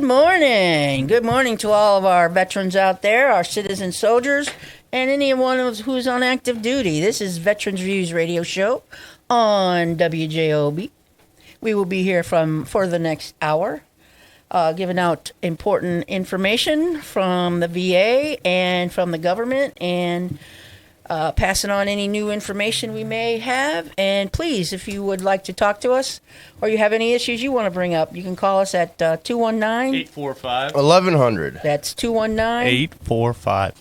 Good morning. Good morning to all of our veterans out there, our citizen soldiers, and anyone who's on active duty. This is Veterans Views Radio Show on WJOB. We will be here for the next hour, giving out important information from the VA and from the government, and passing on any new information we may have. And please, if you would like to talk to us or you have any issues you want to bring up, you can call us at 219-845. 1100. That's 219-845.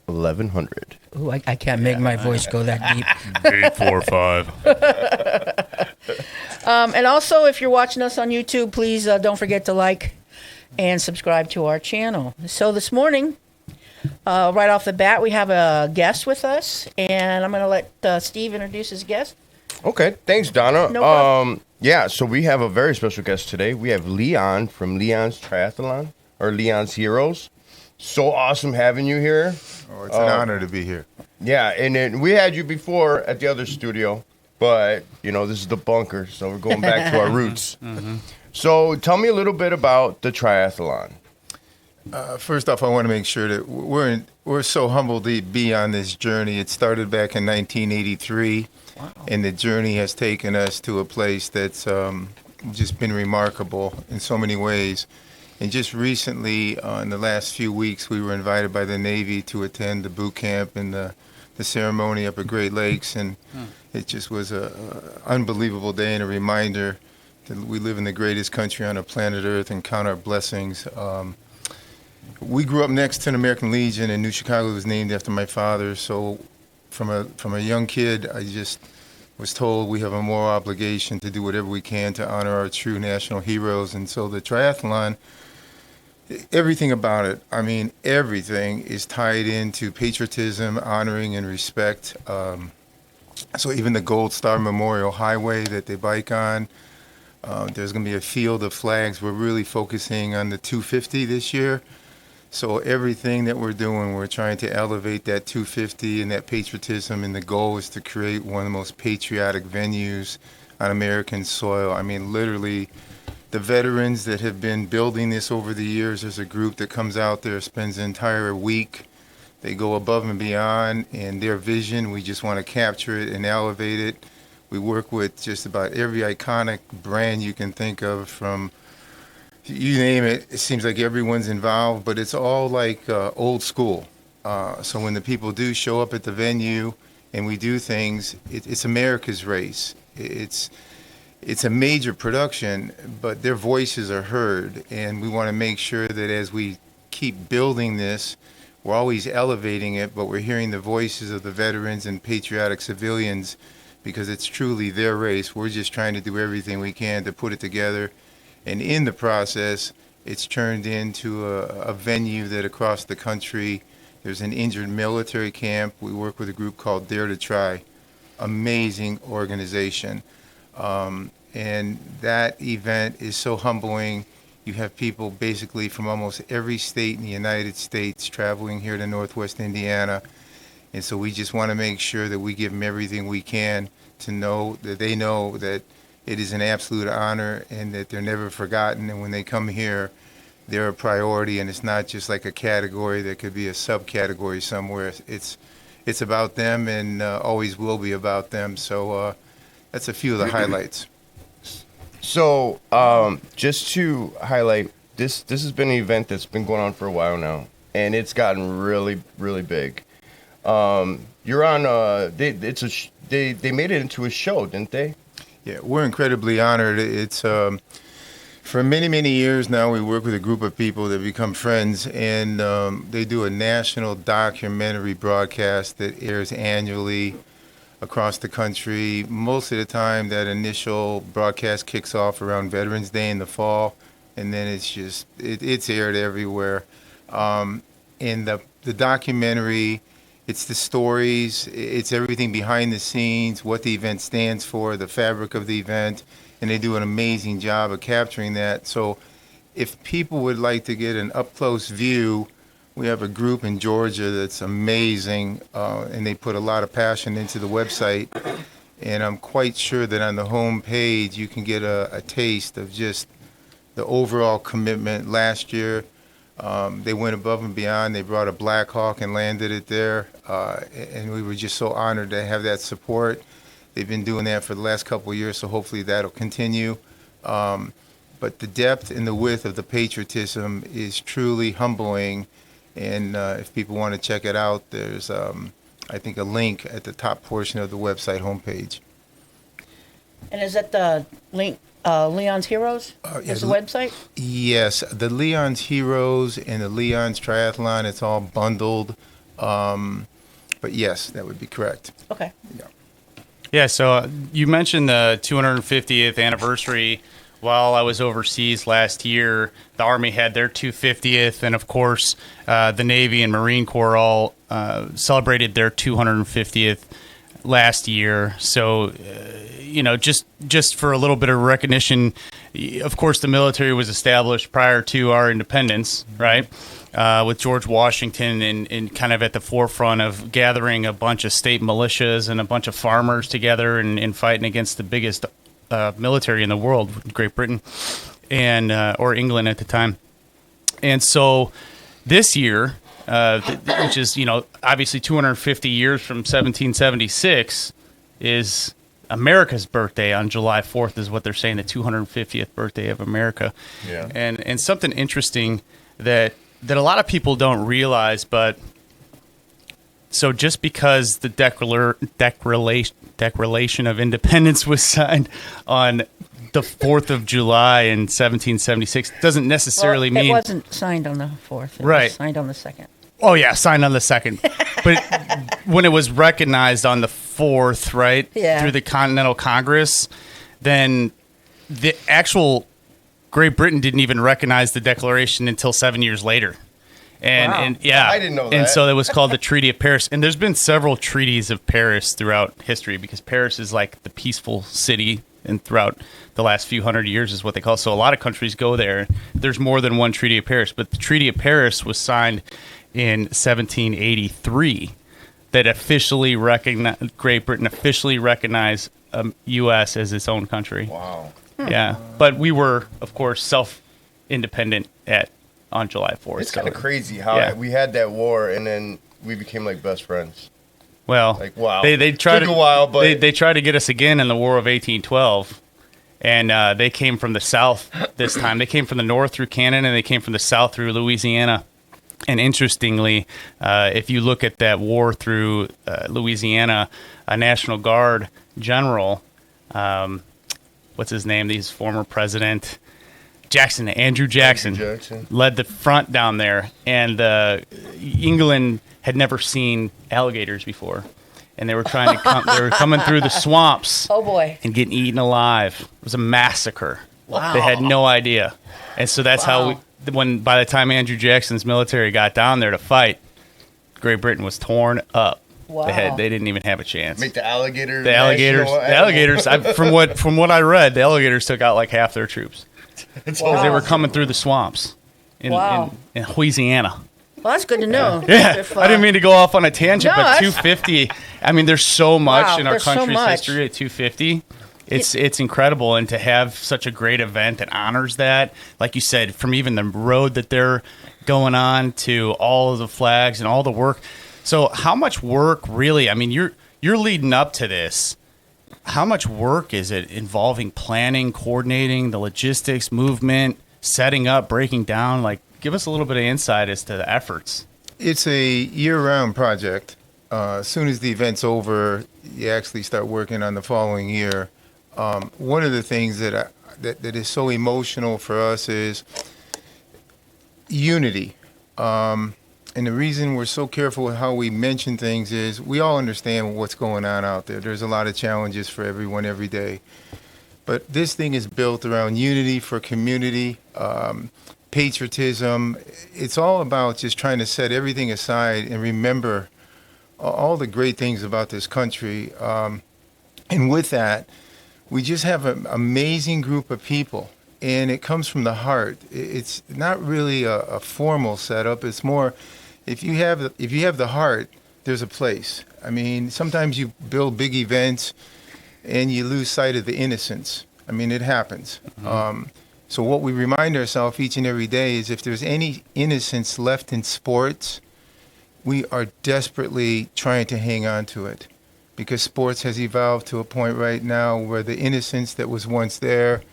1100. Ooh, I can't make my voice go that deep. 845. And also, if you're watching us on YouTube, please don't forget to like and subscribe to our channel. So this morning, right off the bat, we have a guest with us, and I'm going to let Steve introduce his guest. Okay, thanks, Donna. No problem. Yeah, so we have a very special guest today. We have Leon from Leon's Triathlon, or Leon's Heroes. So awesome having you here. Oh, it's an honor to be here. Yeah, and then we had you before at the other studio, but, you know, this is the bunker, so we're going back to our roots. Mm-hmm. So tell me a little bit about the triathlon. First off, I want to make sure that we're so humbled to be on this journey. It started back in 1983, wow. And the journey has taken us to a place that's just been remarkable in so many ways. And just recently, in the last few weeks, we were invited by the Navy to attend the boot camp and the ceremony up at Great Lakes, and it just was an unbelievable day and a reminder that we live in the greatest country on the planet Earth and count our blessings. We grew up next to an American Legion, and New Chicago was named after my father. So from a young kid, I just was told we have a moral obligation to do whatever we can to honor our true national heroes. And so the triathlon, everything about it, I mean, everything is tied into patriotism, honoring, and respect. So even the Gold Star Memorial Highway that they bike on, there's going to be a field of flags. We're really focusing on the 250 this year. So everything that we're doing, we're trying to elevate that 250 and that patriotism, and the goal is to create one of the most patriotic venues on American soil. I mean, literally, the veterans that have been building this over the years, there's a group that comes out there, spends the entire week. They go above and beyond, and their vision, we just want to capture it and elevate it. We work with just about every iconic brand you can think of, from you name it. It seems like everyone's involved, but it's all like old school. So when the people do show up at the venue and we do things, it's America's race. It's a major production, but their voices are heard, and we want to make sure that as we keep building this, we're always elevating it, but we're hearing the voices of the veterans and patriotic civilians, because it's truly their race. We're just trying to do everything we can to put it together. And in the process, it's turned into a venue that across the country, there's an injured military camp. We work with a group called Dare to Try. Amazing organization. And that event is so humbling. You have people basically from almost every state in the United States traveling here to Northwest Indiana. And so we just want to make sure that we give them everything we can to know that they know that it is an absolute honor and that they're never forgotten. And when they come here, they're a priority, and it's not just like a category that could be a subcategory somewhere. It's about them, and always will be about them. So that's a few of the highlights. So just to highlight, this has been an event that's been going on for a while now, and it's gotten really, really big. You're on, they made it into a show, didn't they? Yeah, we're incredibly honored. It's for many, many years now, we work with a group of people that become friends, and they do a national documentary broadcast that airs annually across the country. Most of the time, that initial broadcast kicks off around Veterans Day in the fall, and then it's aired everywhere. And the documentary, it's the stories, it's everything behind the scenes, what the event stands for, the fabric of the event, and they do an amazing job of capturing that. So if people would like to get an up-close view, we have a group in Georgia that's amazing, and they put a lot of passion into the website. And I'm quite sure that on the home page you can get a taste of just the overall commitment. Last year, they went above and beyond. They brought a Black Hawk and landed it there, and we were just so honored to have that support. They've been doing that for the last couple of years, so hopefully that'll continue. But the depth and the width of the patriotism is truly humbling. And if people want to check it out, there's, I think, a link at the top portion of the website homepage. And is that the link, Leon's Heroes? Is the website? Yes, the Leon's Heroes and the Leon's Triathlon, it's all bundled. But yes, that would be correct. Okay. Yeah, so you mentioned the 250th anniversary. While I was overseas last year, the Army had their 250th, and of course, the Navy and Marine Corps all celebrated their 250th last year. So, just for a little bit of recognition, of course, the military was established prior to our independence, right? With George Washington and kind of at the forefront of gathering a bunch of state militias and a bunch of farmers together and fighting against the biggest military in the world, Great Britain and or England at the time. And so this year, which is obviously 250 years from 1776, is America's birthday on July 4th, is what they're saying, the 250th birthday of America. Yeah. And something interesting that a lot of people don't realize, but so just because the Declaration of Independence was signed on the 4th of July in 1776 doesn't necessarily mean... It wasn't signed on the 4th. It was signed on the 2nd. Oh, yeah, signed on the 2nd. But when it was recognized on the 4th, right, through the Continental Congress, then the actual Great Britain didn't even recognize the Declaration until 7 years later. And yeah, I didn't know that. And so it was called the Treaty of Paris. And there's been several treaties of Paris throughout history, because Paris is like the peaceful city, and throughout the last few hundred years is what they call it. So a lot of countries go there. There's more than one Treaty of Paris, but the Treaty of Paris was signed in 1783 that officially recognized, Great Britain officially recognized U.S. as its own country. Wow. Yeah, but we were, of course, self-independent on July 4th. It's kind of crazy how we had that war and then we became like best friends. Well, like, wow. They tried Took a while, but they tried to get us again in the War of 1812, and they came from the south this time. They came from the north through Canada, and they came from the south through Louisiana. And interestingly, if you look at that war through Louisiana, a National Guard general, what's his name? He's former president. Andrew Jackson led the front down there, and England had never seen alligators before, and they were trying to they were coming through the swamps. Oh boy! And getting eaten alive. It was a massacre. Wow! They had no idea, and so that's how by the time Andrew Jackson's military got down there to fight, Great Britain was torn up. Wow! They didn't even have a chance. Make the alligators. From what I read, the alligators took out like half their troops. Wow. They were coming through the swamps in Louisiana. Well, that's good to know. Yeah, I didn't mean to go off on a tangent, No, but 250. I mean, there's so much in our there's so country's much. history at 250. It's incredible, and to have such a great event that honors that, like you said, from even the road that they're going on to all of the flags and all the work. So, how much work really? I mean, you're leading up to this. How much work is it involving planning, coordinating, the logistics, movement, setting up, breaking down? Like, give us a little bit of insight as to the efforts. It's a year-round project. As soon as the event's over, you actually start working on the following year. One of the things that is so emotional for us is unity. And the reason we're so careful with how we mention things is we all understand what's going on out there. There's a lot of challenges for everyone every day. But this thing is built around unity for community, patriotism. It's all about just trying to set everything aside and remember all the great things about this country. And with that, we just have an amazing group of people. And it comes from the heart. It's not really a formal setup. It's more... If you have the heart, there's a place. I mean, sometimes you build big events and you lose sight of the innocence. I mean, it happens. Mm-hmm. So what we remind ourselves each and every day is if there's any innocence left in sports, we are desperately trying to hang on to it, because sports has evolved to a point right now where the innocence that was once there,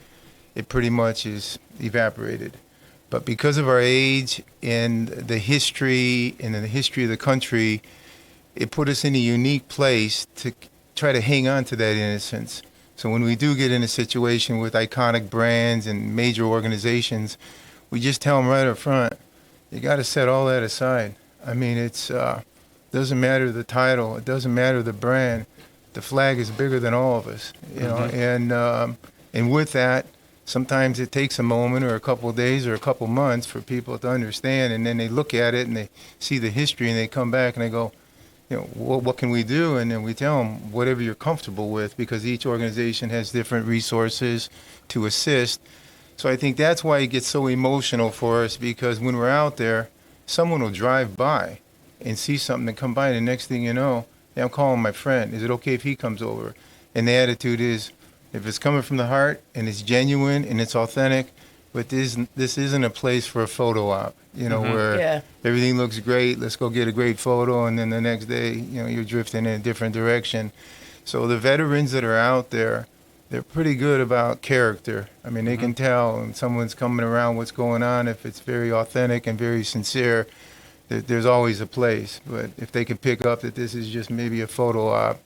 it pretty much is evaporated. But because of our age and the history and the history of the country, it put us in a unique place to try to hang on to that innocence. So when we do get in a situation with iconic brands and major organizations, we just tell them right up front, you got to set all that aside. I mean, it's doesn't matter the title, it doesn't matter the brand. The flag is bigger than all of us, you know. And with that, sometimes it takes a moment or a couple of days or a couple of months for people to understand, and then they look at it and they see the history and they come back and they go, you know, what can we do? And then we tell them whatever you're comfortable with, because each organization has different resources to assist. So I think that's why it gets so emotional for us, because when we're out there, someone will drive by and see something and come by, and the next thing you know, hey, I'm calling my friend. Is it okay if he comes over? And the attitude is, if it's coming from the heart and it's genuine and it's authentic, but this isn't a place for a photo op, you know, where everything looks great, let's go get a great photo, and then the next day, you know, you're drifting in a different direction. So the veterans that are out there, they're pretty good about character. I mean, they can tell when someone's coming around what's going on. If it's very authentic and very sincere, there's always a place. But if they can pick up that this is just maybe a photo op,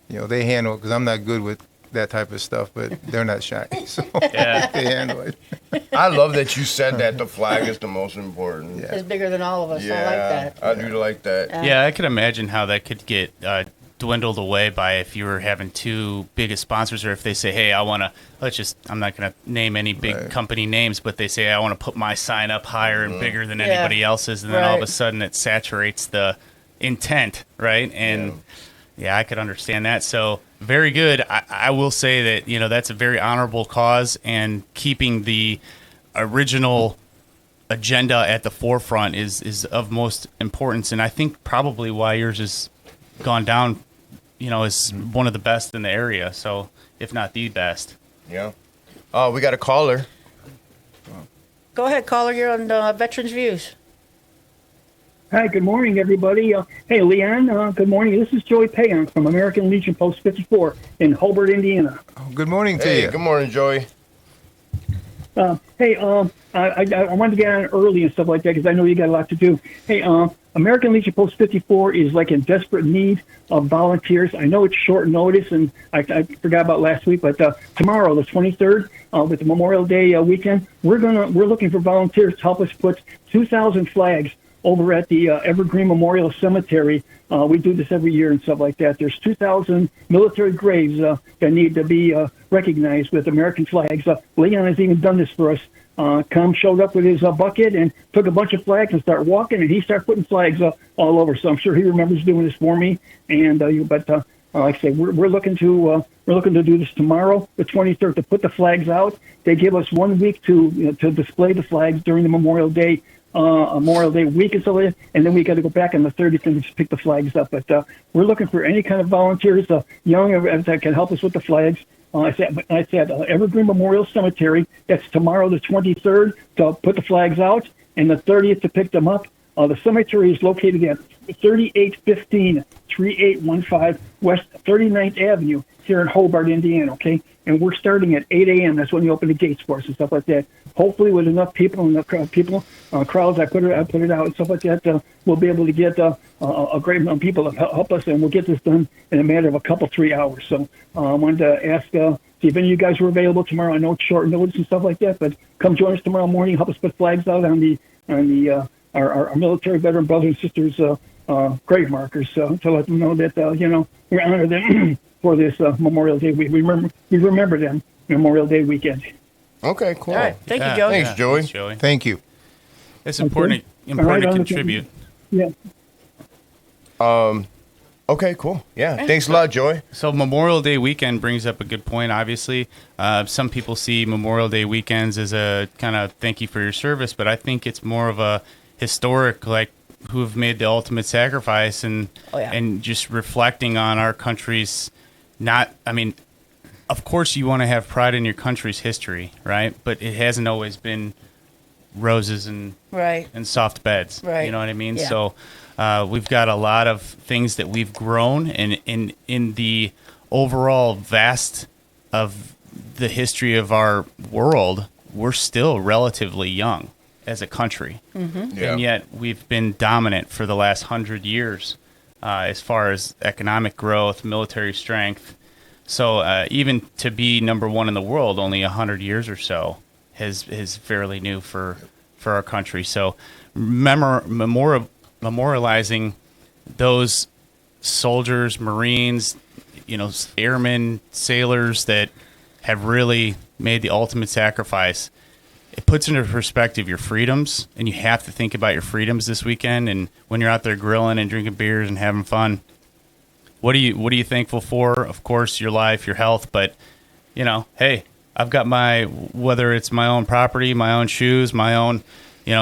you know, they handle it, because I'm not good with that type of stuff, but they're not shy. So they handle it. I love that you said that the flag is the most important. It's bigger than all of us. I like that. I do like that. Yeah, I could imagine how that could get dwindled away by if you were having two biggest sponsors, or if they say, hey, I want to, I'm not going to name any big company names, but they say, I want to put my sign up higher and bigger than anybody else's, and then all of a sudden it saturates the intent, right? And yeah, I could understand that. So very good. I will say that, you know, that's a very honorable cause, and keeping the original agenda at the forefront is of most importance. And I think probably why yours has gone down, you know, is one of the best in the area. So if not the best. Yeah. Oh, we got a caller. Go ahead, caller. You're on Veterans Views. Hi, good morning, everybody. Hey, Leon, good morning. This is Joey Payon from American Legion Post 54 in Hobart, Indiana. Oh, good morning to you. Good morning, Joey. Hey, I wanted to get on early and stuff like that because I know you got a lot to do. Hey, American Legion Post 54 is like in desperate need of volunteers. I know it's short notice, and I forgot about last week, but tomorrow, the 23rd, with the Memorial Day weekend, we're looking for volunteers to help us put 2,000 flags over at the Evergreen Memorial Cemetery. We do this every year and stuff like that. There's 2,000 military graves that need to be recognized with American flags. Leon has even done this for us. Tom showed up with his bucket and took a bunch of flags and started walking, and he started putting flags all over. So I'm sure he remembers doing this for me. And like I say, we're looking to do this tomorrow, the 23rd, to put the flags out. They give us 1 week to display the flags during the Memorial Day week and so on, and then we got to go back on the 30th and just pick the flags up. But we're looking for any kind of volunteers, young that can help us with the flags. I said Evergreen Memorial Cemetery. That's tomorrow, the 23rd, to put the flags out, and the 30th to pick them up. The cemetery is located at 3815 3815 West 39th Avenue here in Hobart, Indiana. Okay, and we're starting at 8 a.m. That's when you open the gates for us and stuff like that. Hopefully, with enough people and crowds, I put it out and stuff like that. We'll be able to get a great amount of people to help us, and we'll get this done in a matter of 3 hours. So I wanted to ask, see if any of you guys were available tomorrow. I know it's short notice and stuff like that, but come join us tomorrow morning. Help us put flags out on our military veteran brothers and sisters' grave markers, to let them know that we honor them for this Memorial Day. We remember them Memorial Day weekend. Okay, cool. All right. Thank you, Joey. Thanks, Joey. Thanks, Joey. Thank you. It's important to contribute. Yeah. Okay, cool. Yeah. Thanks a lot, Joey. So Memorial Day weekend brings up a good point, obviously. Some people see Memorial Day weekends as a kind of thank you for your service, but I think it's more of a historic, like, who have made the ultimate sacrifice and just reflecting on our country's of course, you want to have pride in your country's history, right? But it hasn't always been roses and Right. and soft beds. Right. You know what I mean? Yeah. So we've got a lot of things that we've grown, and in the overall vast of the history of our world, we're still relatively young as a country. Mm-hmm. Yeah. And yet we've been dominant for the last 100 years as far as economic growth, military strength. So even to be number one in the world only 100 years or so is fairly new for our country. So memorializing those soldiers, Marines, airmen, sailors that have really made the ultimate sacrifice, it puts into perspective your freedoms, and you have to think about your freedoms this weekend. And when you're out there grilling and drinking beers and having fun, what are you thankful for? Of course, your life, your health, but hey, I've got whether it's my own property, my own shoes, my own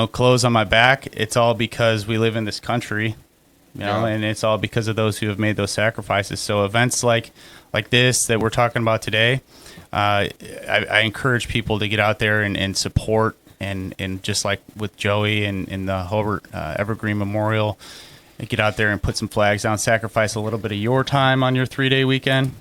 clothes on my back. It's all because we live in this country, and it's all because of those who have made those sacrifices. So events like this that we're talking about today, I encourage people to get out there and support, and just like with Joey and the Hobart Evergreen Memorial, get out there and put some flags down, sacrifice a little bit of your time on your 3-day weekend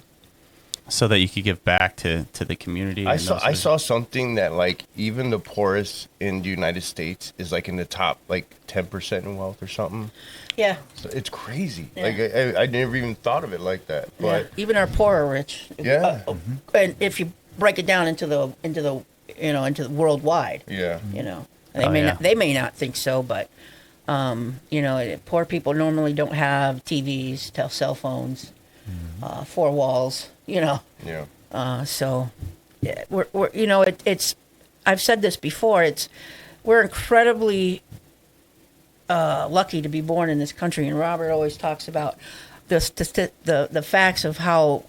so that you could give back to the community. I saw something that like even the poorest in the United States is like in the top like 10% in wealth or something. Yeah. So it's crazy. Yeah. Like I never even thought of it like that. But Yeah. Even our poor are rich. Yeah. And if you break it down into the worldwide, yeah. They may not think so, but poor people normally don't have TVs, cell phones, 4 walls, Yeah. so yeah, it's I've said this before, we're incredibly lucky to be born in this country, and Robert always talks about the facts of how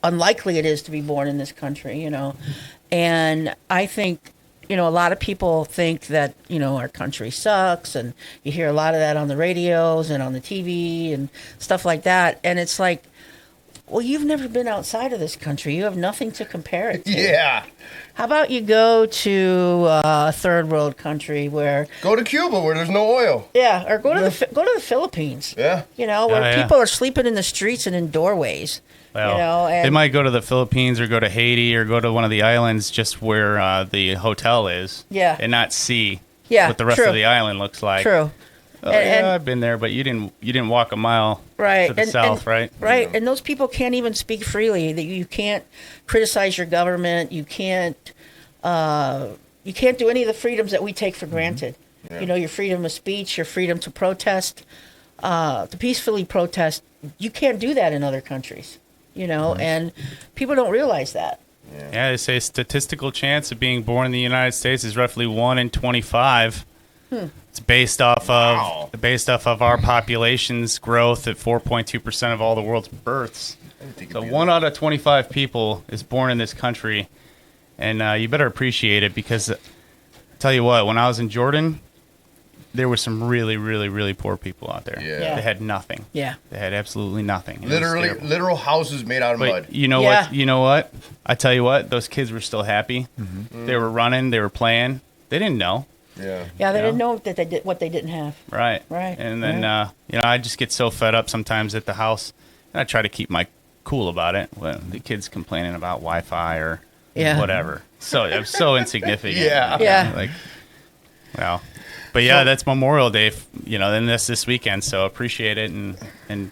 unlikely it is to be born in this country, and I think a lot of people think that our country sucks, and you hear a lot of that on the radios and on the TV and stuff like that, and it's like, well, you've never been outside of this country. You have nothing to compare it to. Yeah. How about you go to a third world country where... Go to Cuba where there's no oil. Yeah, or go to the Philippines. Yeah. Where people are sleeping in the streets and in doorways. Well, and they might go to the Philippines or go to Haiti or go to one of the islands just where the hotel is. Yeah. And not see Yeah, what the rest true. of the island looks like. True. Oh, And- I've been there, but you didn't walk a mile Right. to the south, right? Right. And those people can't even speak freely. You can't criticize your government. You can't do any of the freedoms that we take for granted. Yeah. Your freedom of speech, your freedom to protest, to peacefully protest. You can't do that in other countries, and people don't realize that. Yeah, they say statistical chance of being born in the United States is roughly 1 in 25. It's based off of our population's growth at 4.2% of all the world's births. So 1 out of 25 people is born in this country, and you better appreciate it, because tell you what, when I was in Jordan, there were some really, really, really poor people out there. Yeah. They had nothing. Yeah. They had absolutely nothing. It was terrible. Literal houses made out of mud. But you know Yeah. what? You know what? I tell you what, those kids were still happy. They were running. They were playing. They didn't know. Yeah. Yeah, they Yeah. didn't know that they did what they didn't have. Right. Right. And then, I just get so fed up sometimes at the house, and I try to keep my cool about it. When the kids complaining about Wi-Fi or whatever. So I'm so insignificant. Yeah. Yeah. But yeah, that's Memorial Day, then that's this weekend. So appreciate it and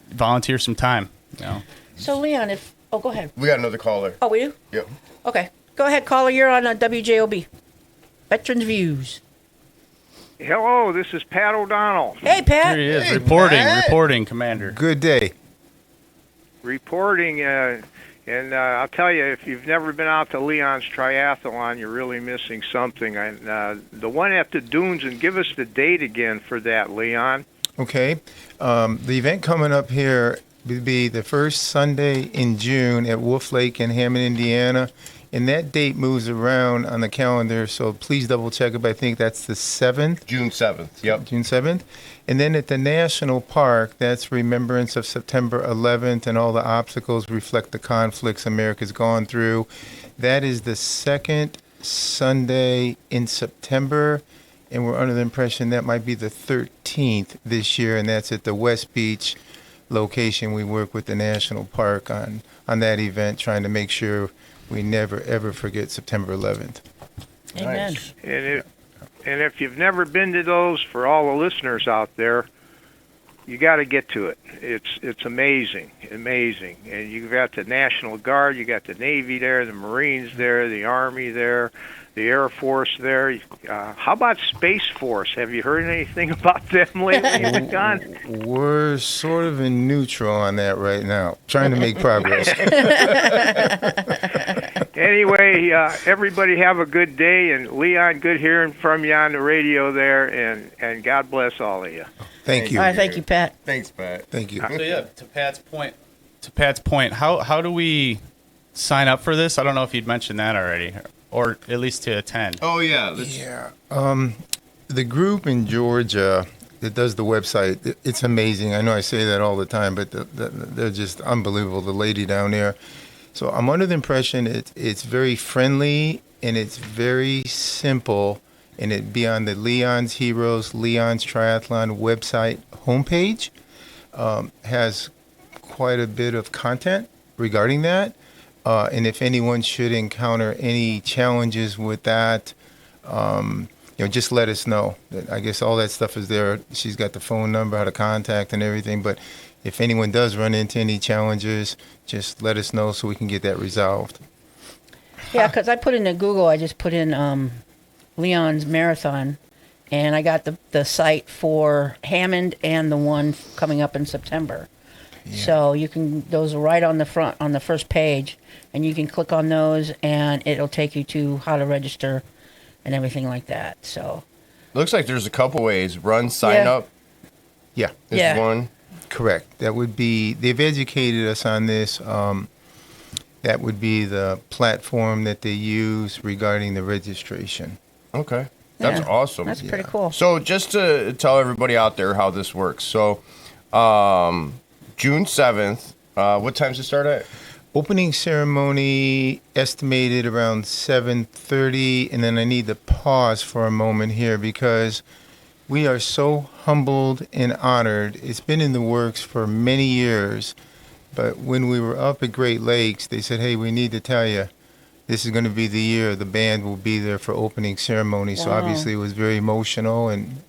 volunteer some time, So, Leon, go ahead. We got another caller. Oh, we do? Yep. Okay. Go ahead, caller. You're on WJOB. Veterans Views. Hello, this is Pat O'Donnell. Hey, Pat. Here he is, Hey, reporting, Pat. Commander. Good day. Reporting, and I'll tell you, if you've never been out to Leon's Triathlon, you're really missing something. The one at the Dunes, and give us the date again for that, Leon. Okay. The event coming up here will be the first Sunday in June at Wolf Lake in Hammond, Indiana. And that date moves around on the calendar, so please double check it. But I think that's the 7th. June 7th. Yep. June 7th. And then at the National Park, that's Remembrance of September 11th, and all the obstacles reflect the conflicts America's gone through. That is the second Sunday in September, and we're under the impression that might be the 13th this year, and that's at the West Beach location. We work with the National Park on that event, trying to make sure we never, ever forget September 11th. Amen. Nice. And if you've never been to those, for all the listeners out there, you got to get to it. It's amazing. And you've got the National Guard, you got the Navy there, the Marines there, the Army there, the Air Force there. How about Space Force? Have you heard anything about them lately, John? We're sort of in neutral on that right now, trying to make progress. Anyway, everybody have a good day, and Leon, good hearing from you on the radio there, and God bless all of you. Thank you. All right, thank you, Pat. Thanks, Pat. Thank you. So yeah, to Pat's point, how do we sign up for this? I don't know if you'd mentioned that already, or at least to attend. Oh, yeah. The group in Georgia that does the website, it's amazing. I know I say that all the time, but they're just unbelievable, the lady down there. So I'm under the impression it's very friendly and it's very simple, and it'd be on the Leon's Heroes, Leon's Triathlon website homepage. Has quite a bit of content regarding that. And if anyone should encounter any challenges with that, just let us know. I guess all that stuff is there. She's got the phone number, how to contact and everything. But if anyone does run into any challenges, just let us know so we can get that resolved. Yeah, because I put into Google, I just put in Leon's Marathon, and I got the site for Hammond and the one coming up in September. Yeah. So those are right on the front, on the first page, and you can click on those, and it'll take you to how to register and everything like that. So Looks like there's a couple ways. Run, sign up. Yeah. Is one. Correct. That would be, they've educated us on this. That would be the platform that they use regarding the registration. Okay. That's awesome. That's pretty cool. So just to tell everybody out there how this works. So June 7th, what time does it start at? Opening ceremony estimated around 7:30, and then I need to pause for a moment here because we are so humbled and honored. It's been in the works for many years, but when we were up at Great Lakes, they said, hey, we need to tell you, this is going to be the year the band will be there for opening ceremony. Wow. So obviously it was very emotional and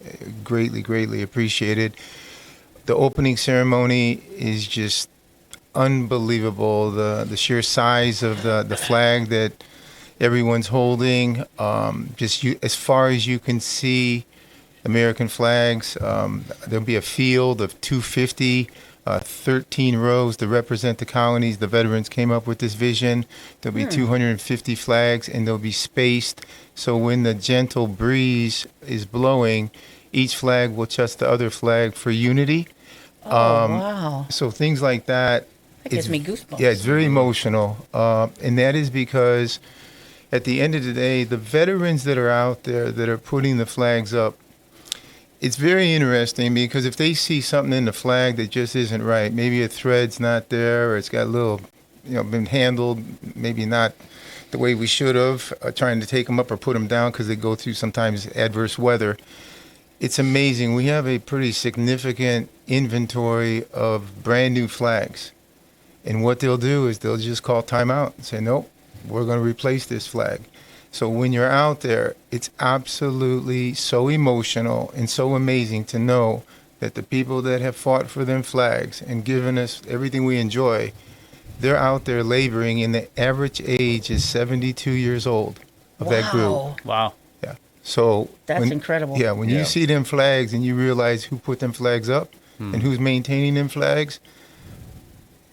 greatly, greatly appreciated. The opening ceremony is just unbelievable. The sheer size of the flag that everyone's holding, as far as you can see, American flags. There'll be a field of 250, 13 rows to represent the colonies. The veterans came up with this vision. There'll be 250 flags, and they'll be spaced. So when the gentle breeze is blowing, each flag will touch the other flag for unity. Wow. So things like that. That gives me goosebumps. Yeah, it's very emotional. And that is because at the end of the day, the veterans that are out there that are putting the flags up, it's very interesting because if they see something in the flag that just isn't right, maybe a thread's not there or it's got a little, been handled, maybe not the way we should have, trying to take them up or put them down because they go through sometimes adverse weather. It's amazing. We have a pretty significant inventory of brand new flags. And what they'll do is they'll just call timeout and say, nope, we're going to replace this flag. So when you're out there, it's absolutely so emotional and so amazing to know that the people that have fought for them flags and given us everything we enjoy, they're out there laboring, and the average age is 72 years old of that group. Wow. Yeah. So that's incredible. Yeah, when you see them flags and you realize who put them flags up and who's maintaining them flags,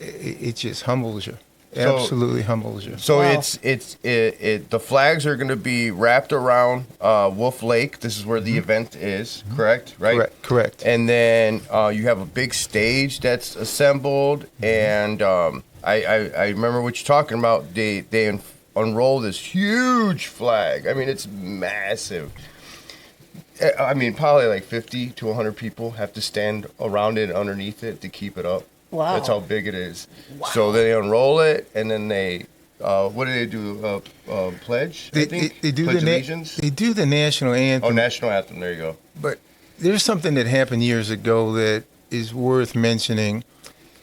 it just humbles you. Absolutely humbles you. So the flags are going to be wrapped around Wolf Lake. This is where the event is, correct? Right? Correct. And then you have a big stage that's assembled, and I remember what you're talking about. They unroll this huge flag. I mean, it's massive. I mean, probably like 50 to 100 people have to stand around it, underneath it to keep it up. Wow. That's how big it is. Wow. So they unroll it, and then they, what do they do? Pledge? They do Pledge the allegiance? they do the national anthem. Oh, national anthem. There you go. But there's something that happened years ago that is worth mentioning.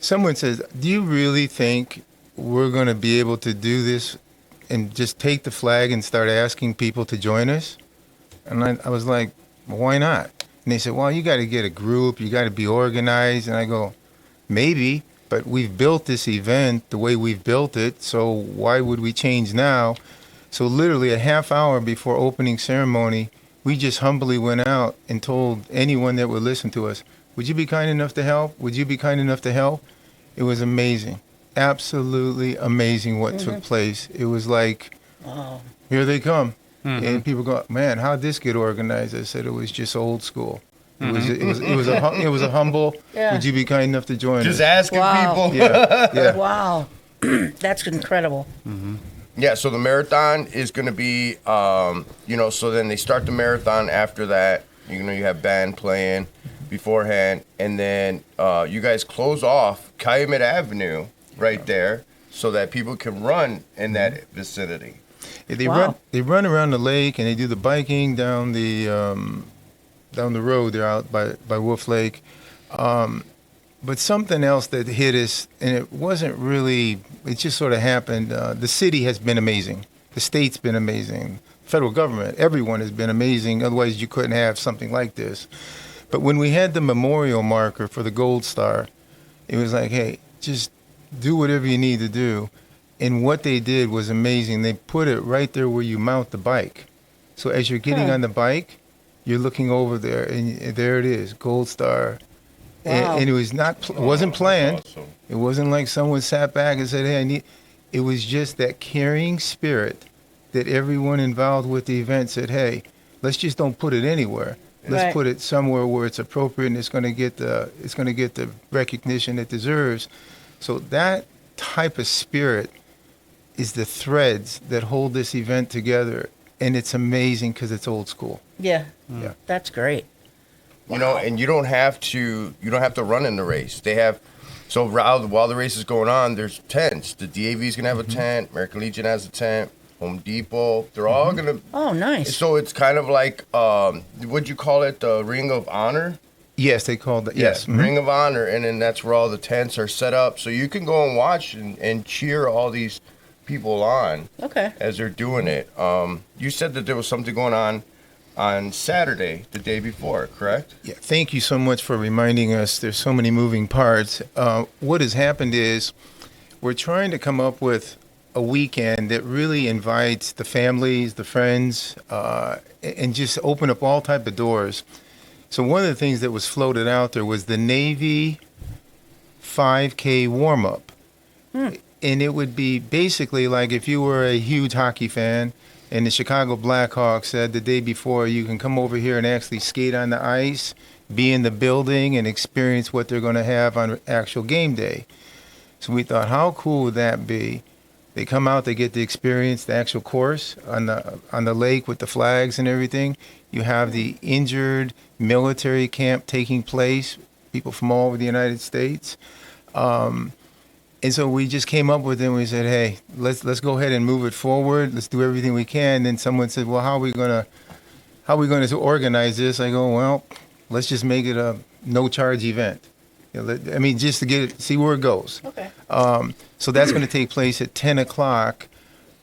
Someone says, "Do you really think we're going to be able to do this and just take the flag and start asking people to join us?" And I was like, well, "Why not?" And they said, "Well, you got to get a group. You got to be organized." And I go, "Maybe, but we've built this event the way we've built it, so why would we change now?" So literally a half hour before opening ceremony, we just humbly went out and told anyone that would listen to us, "Would you be kind enough to help? Would you be kind enough to help?" It was amazing. Absolutely amazing what took place. It was like, Wow. here they come. And people go, "Man, how'd this get organized?" I said, "It was just old school. It was a humble. Yeah. Would you be kind enough to join Just us?" asking Wow. people. Yeah. Wow. That's incredible. Yeah, so the marathon is going to be, so then they start the marathon after that. You have band playing beforehand, and then you guys close off Calumet Avenue right there so that people can run in that vicinity. Yeah, they Wow. run around the lake, and they do the biking down the road. They're out by Wolf Lake. But something else that hit us, and it wasn't really, it just sort of happened. The city has been amazing. The state's been amazing. Federal government, everyone has been amazing. Otherwise, you couldn't have something like this. But when we had the memorial marker for the Gold Star, it was like, hey, just do whatever you need to do. And what they did was amazing. They put it right there where you mount the bike. So as you're getting on the bike, you're looking over there, and there it is, Gold Star. Wow. And it was it wasn't planned. Awesome. It wasn't like someone sat back and said, "Hey, It was just that caring spirit that everyone involved with the event said, "Hey, let's just don't put it anywhere. Let's Right. put it somewhere where it's appropriate and it's going to get the recognition it deserves." So that type of spirit is the threads that hold this event together, and it's amazing because it's old school. Yeah. Yeah. That's great. And you don't have to run in the race. They have, so while the race is going on, there's tents. The DAV is gonna have a tent. American Legion has a tent. Home Depot. They're all gonna. Oh, nice. So it's kind of like, what'd you call it? The Ring of Honor. Yes, they called it. Yes, mhm. Ring of Honor, and then that's where all the tents are set up, so you can go and watch and cheer all these people on Okay. as they're doing it. You said that there was something going on Saturday, the day before, correct? Yeah, thank you so much for reminding us. There's so many moving parts. What has happened is we're trying to come up with a weekend that really invites the families, the friends, and just open up all type of doors. So one of the things that was floated out there was the Navy 5K warm-up. And it would be basically like if you were a huge hockey fan and the Chicago Blackhawks said the day before, you can come over here and actually skate on the ice, be in the building, and experience what they're going to have on actual game day. So we thought, how cool would that be? They come out, they get to experience the actual course on the lake with the flags and everything. You have the injured military camp taking place, people from all over the United States. And so we just came up with it, and we said, hey, let's go ahead and move it forward. Let's do everything we can. And then someone said, well, how are we going to organize this? I go, well, let's just make it a no-charge event. I mean, just to see where it goes. Okay. So that's going to take place at 10 o'clock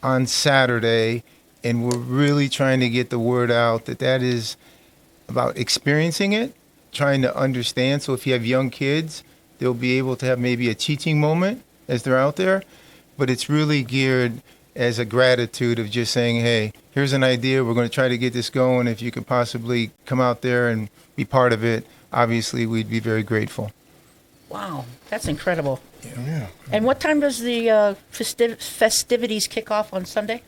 on Saturday, and we're really trying to get the word out that is about experiencing it, trying to understand. So if you have young kids, they'll be able to have maybe a teaching moment as they're out there, but it's really geared as a gratitude of just saying, hey, here's an idea. We're going to try to get this going. If you could possibly come out there and be part of it, obviously we'd be very grateful. Wow. That's incredible. Yeah. And what time does the festivities kick off on Sunday?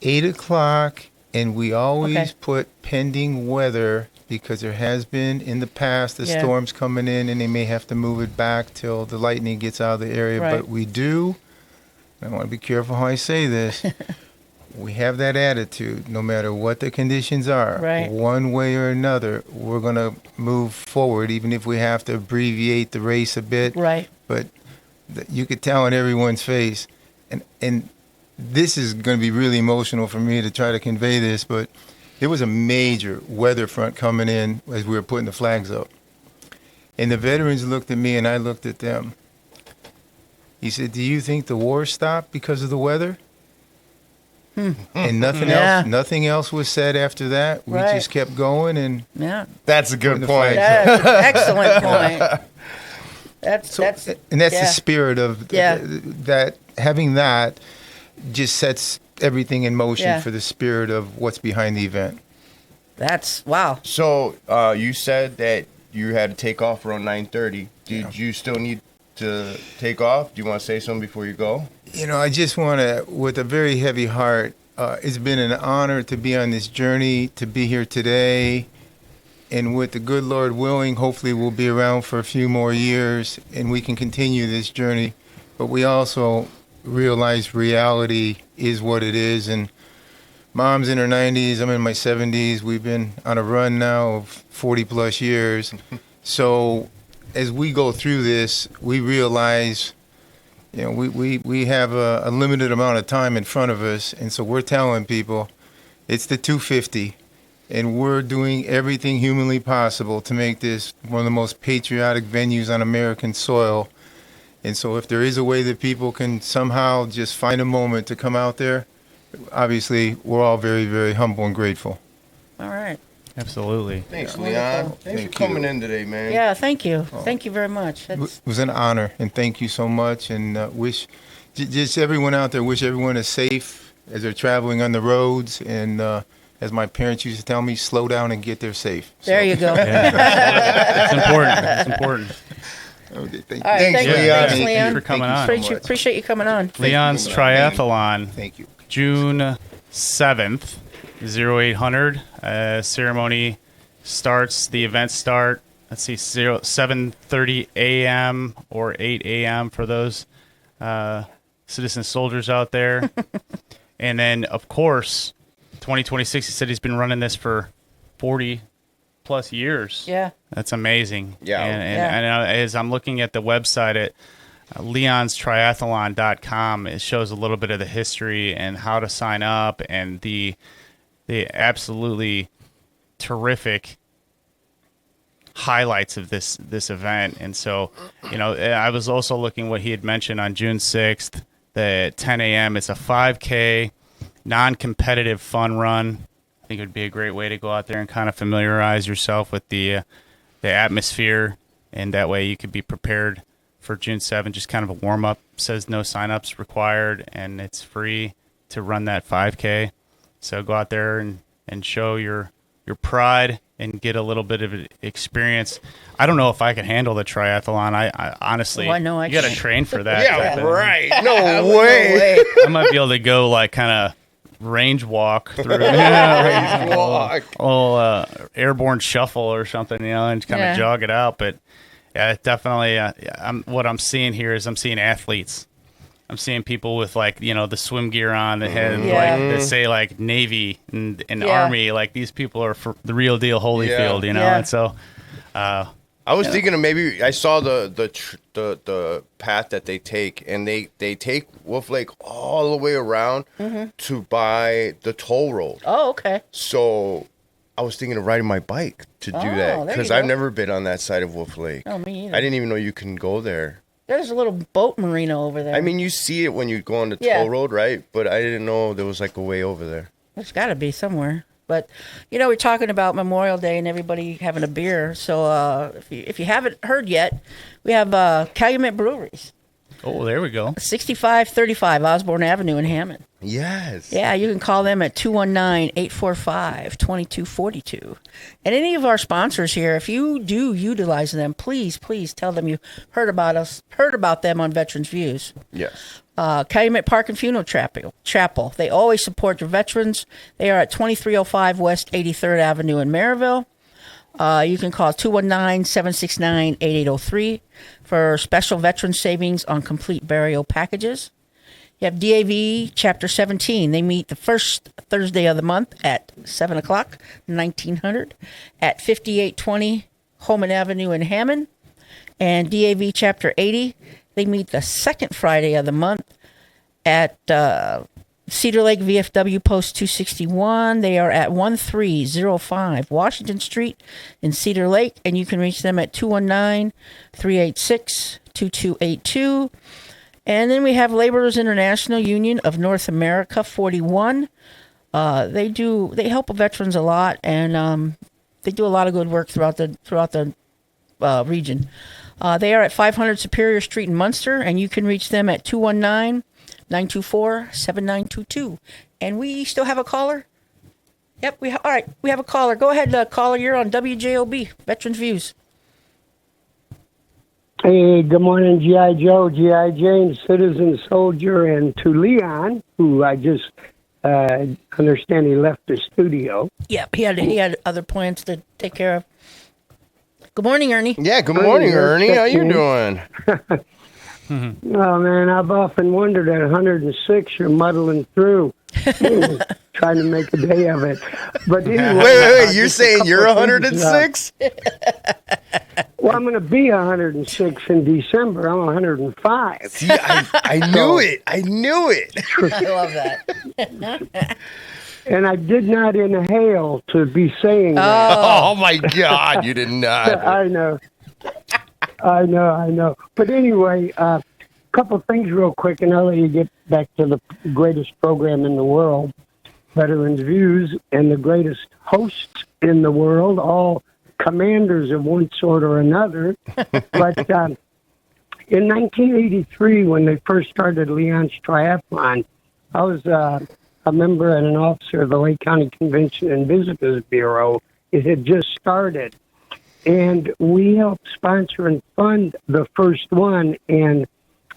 8 o'clock, and we always Okay. put pending weather because there has been in the past the Yeah. storms coming in, and they may have to move it back till the lightning gets out of the area. Right. But we do, I want to be careful how I say this, we have that attitude, no matter what the conditions are, Right. one way or another, we're going to move forward, even if we have to abbreviate the race a bit. Right. But you could tell in everyone's face, and this is going to be really emotional for me to try to convey this, but there was a major weather front coming in as we were putting the flags up. And the veterans looked at me and I looked at them. He said, "Do you think the war stopped because of the weather?" And nothing else was said after that. We Right. just kept going, and Yeah. That's a good point. That's an excellent point. That's the yeah. spirit of Yeah. that. Having that just sets everything in motion Yeah. for the spirit of what's behind the event. That's wow. So you said that you had to take off around 9:30. Did you still need to take off? Do you want to say something before you go? You know, I just want to, with a very heavy heart, it's been an honor to be on this journey, to be here today. And with the good Lord willing, hopefully we'll be around for a few more years and we can continue this journey. But we also realize reality is what it is. And Mom's in her 90s, I'm in my 70s. We've been on a run now of 40 plus years. So as we go through this, we realize, you know, we have a limited amount of time in front of us. And so we're telling people it's the 250. And we're doing everything humanly possible to make this one of the most patriotic venues on American soil. And so if there is a way that people can somehow just find a moment to come out there, obviously we're all very, very humble and grateful. All right. Absolutely. Thanks, Yeah. Leon. Wonderful. Thanks Thank for coming you. in today, man. Yeah, thank you. Thank you very much. It That's, was an honor, and thank you so much. And wish just everyone out there, wish everyone is safe as they're traveling on the roads. And as my parents used to tell me, slow down and get there safe. there you go. It's important. It's important. Okay, thank All right, Thanks, thank you. Leon. Thanks, Thank you Leon. for coming on. Appreciate you coming on. Leon's Triathlon, Thank you. June 7th, 0800. Ceremony starts, the events start, let's see, 7:30 a.m. or 8 a.m. for those citizen soldiers out there. And then, of course, 2026, he said he's been running this for 40 plus years. Yeah. That's amazing. Yeah. And as I'm looking at the website at leonstriathlon.com, it shows a little bit of the history and how to sign up and the absolutely terrific highlights of this event. And so, you know, I was also looking what he had mentioned on June 6th, the 10 a.m. It's a 5K non-competitive fun run. I think it would be a great way to go out there and kind of familiarize yourself with the atmosphere, and that way you could be prepared for June 7th. Just kind of a warm-up. Says no sign-ups required, and it's free to run that 5K. So go out there and show your pride and get a little bit of experience. I don't know if I can handle the triathlon. I honestly, Oh, I know I you got to can't. train for that. Yeah, But right. No way. I might be able to go like kind of range walk through airborne shuffle or something, you know, and kind of Yeah. jog it out. But yeah, definitely, what I'm seeing here is I'm seeing athletes. I'm seeing people with like, you know, the swim gear on that had Yeah. like that say like Navy and Yeah. Army. Like these people are for the real deal Holyfield, Yeah. you know. Yeah. And so, I was thinking of maybe I saw the path that they take, and they take Wolf Lake all the way around to by the toll road. Oh, okay. So I was thinking of riding my bike to do Oh, that there because you I've go. never been on that side of Wolf Lake. Oh, me either. I didn't even know you can go there. There's a little boat marina over there. I mean, you see it when you go on the Yeah. toll road, right? But I didn't know there was like a way over there. There's got to be somewhere. But, you know, we're talking about Memorial Day and everybody having a beer. So if you haven't heard yet, we have Calumet Breweries, oh, there we go. 6535 Osborne Avenue in Hammond. Yes. Yeah, you can call them at 219-845-2242. And any of our sponsors here, if you do utilize them, please tell them you heard about them on Veterans Views. Yes. Calumet Park and Funeral Chapel. They always support their veterans. They are at 2305 West 83rd Avenue in Maryville. You can call 219-769-8803 for special veteran savings on complete burial packages. You have DAV Chapter 17. They meet the first Thursday of the month at 7 o'clock, 1900, at 5820 Holman Avenue in Hammond. And DAV Chapter 80, they meet the second Friday of the month at Cedar Lake VFW Post 261. They are at 1305 Washington Street in Cedar Lake, and you can reach them at 219-386-2282. And then we have Laborers International Union of North America 41. They help veterans a lot, and they do a lot of good work throughout the region. They are at 500 Superior Street in Munster, and you can reach them at 219-924-7922. And we still have a caller? Yep, all right, we have a caller. Go ahead, caller. You're on WJOB, Veterans Views. Hey, good morning, G.I. Joe, G.I. Jane, Citizen Soldier, and to Leon, who I just understand he left the studio. Yep, he had other plans to take care of. Good morning, Ernie. Yeah, good morning, Ernie. How you doing? Oh, man, I've often wondered at 106, you're muddling through, trying to make a day of it. But anyway, Wait, you're saying you're 106? Well, I'm going to be 106 in December. I'm 105. See, I knew it. I knew it. I love that. And I did not inhale to be saying that. Oh, my God, you did not. I know. But anyway, a couple things real quick, and I'll let you get back to the greatest program in the world, Veterans Views, and the greatest hosts in the world, all commanders of one sort or another. But in 1983, when they first started Leon's Triathlon, I was a member and an officer of the Lake County Convention and Visitors Bureau. It had just started. And we helped sponsor and fund the first one. And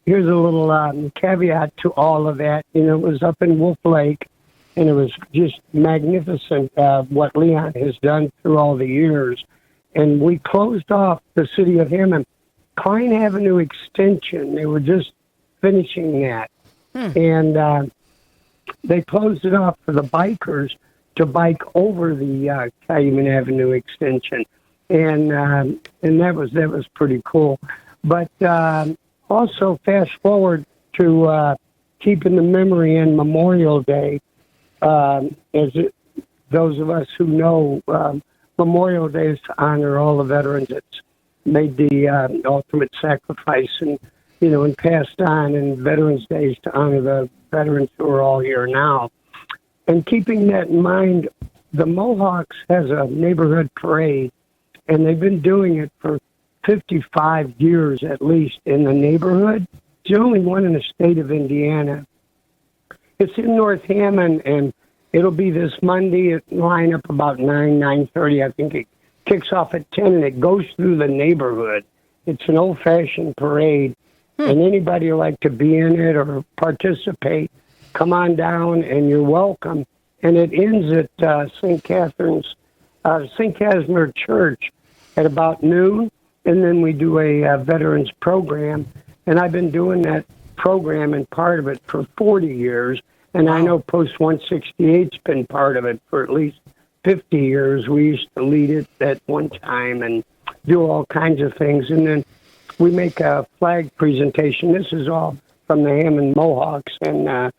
here's a little caveat to all of that. You know, it was up in Wolf Lake, and it was just magnificent what Leon has done through all the years. And we closed off the city of Hammond, Klein Avenue Extension. They were just finishing that. And they closed it off for the bikers to bike over the Calumet Avenue Extension. And that was pretty cool. But also fast forward to keeping the memory in Memorial Day. Those of us who know, Memorial Day is to honor all the veterans that's made the ultimate sacrifice and passed on, and Veterans Day is to honor the veterans who are all here now. And keeping that in mind, the Mohawks has a neighborhood parade, and they've been doing it for 55 years at least in the neighborhood. It's the only one in the state of Indiana. It's in North Hammond, and it'll be this Monday. It line up about 9:30. I think it kicks off at 10, and it goes through the neighborhood. It's an old-fashioned parade, and anybody who like to be in it or participate, come on down, and you're welcome. And it ends at St. Casimir Church at about noon, and then we do a veterans program. And I've been doing that program and part of it for 40 years, and I know Post 168's been part of it for at least 50 years. We used to lead it at one time and do all kinds of things, and then we make a flag presentation. This is all from the Hammond Mohawks, and the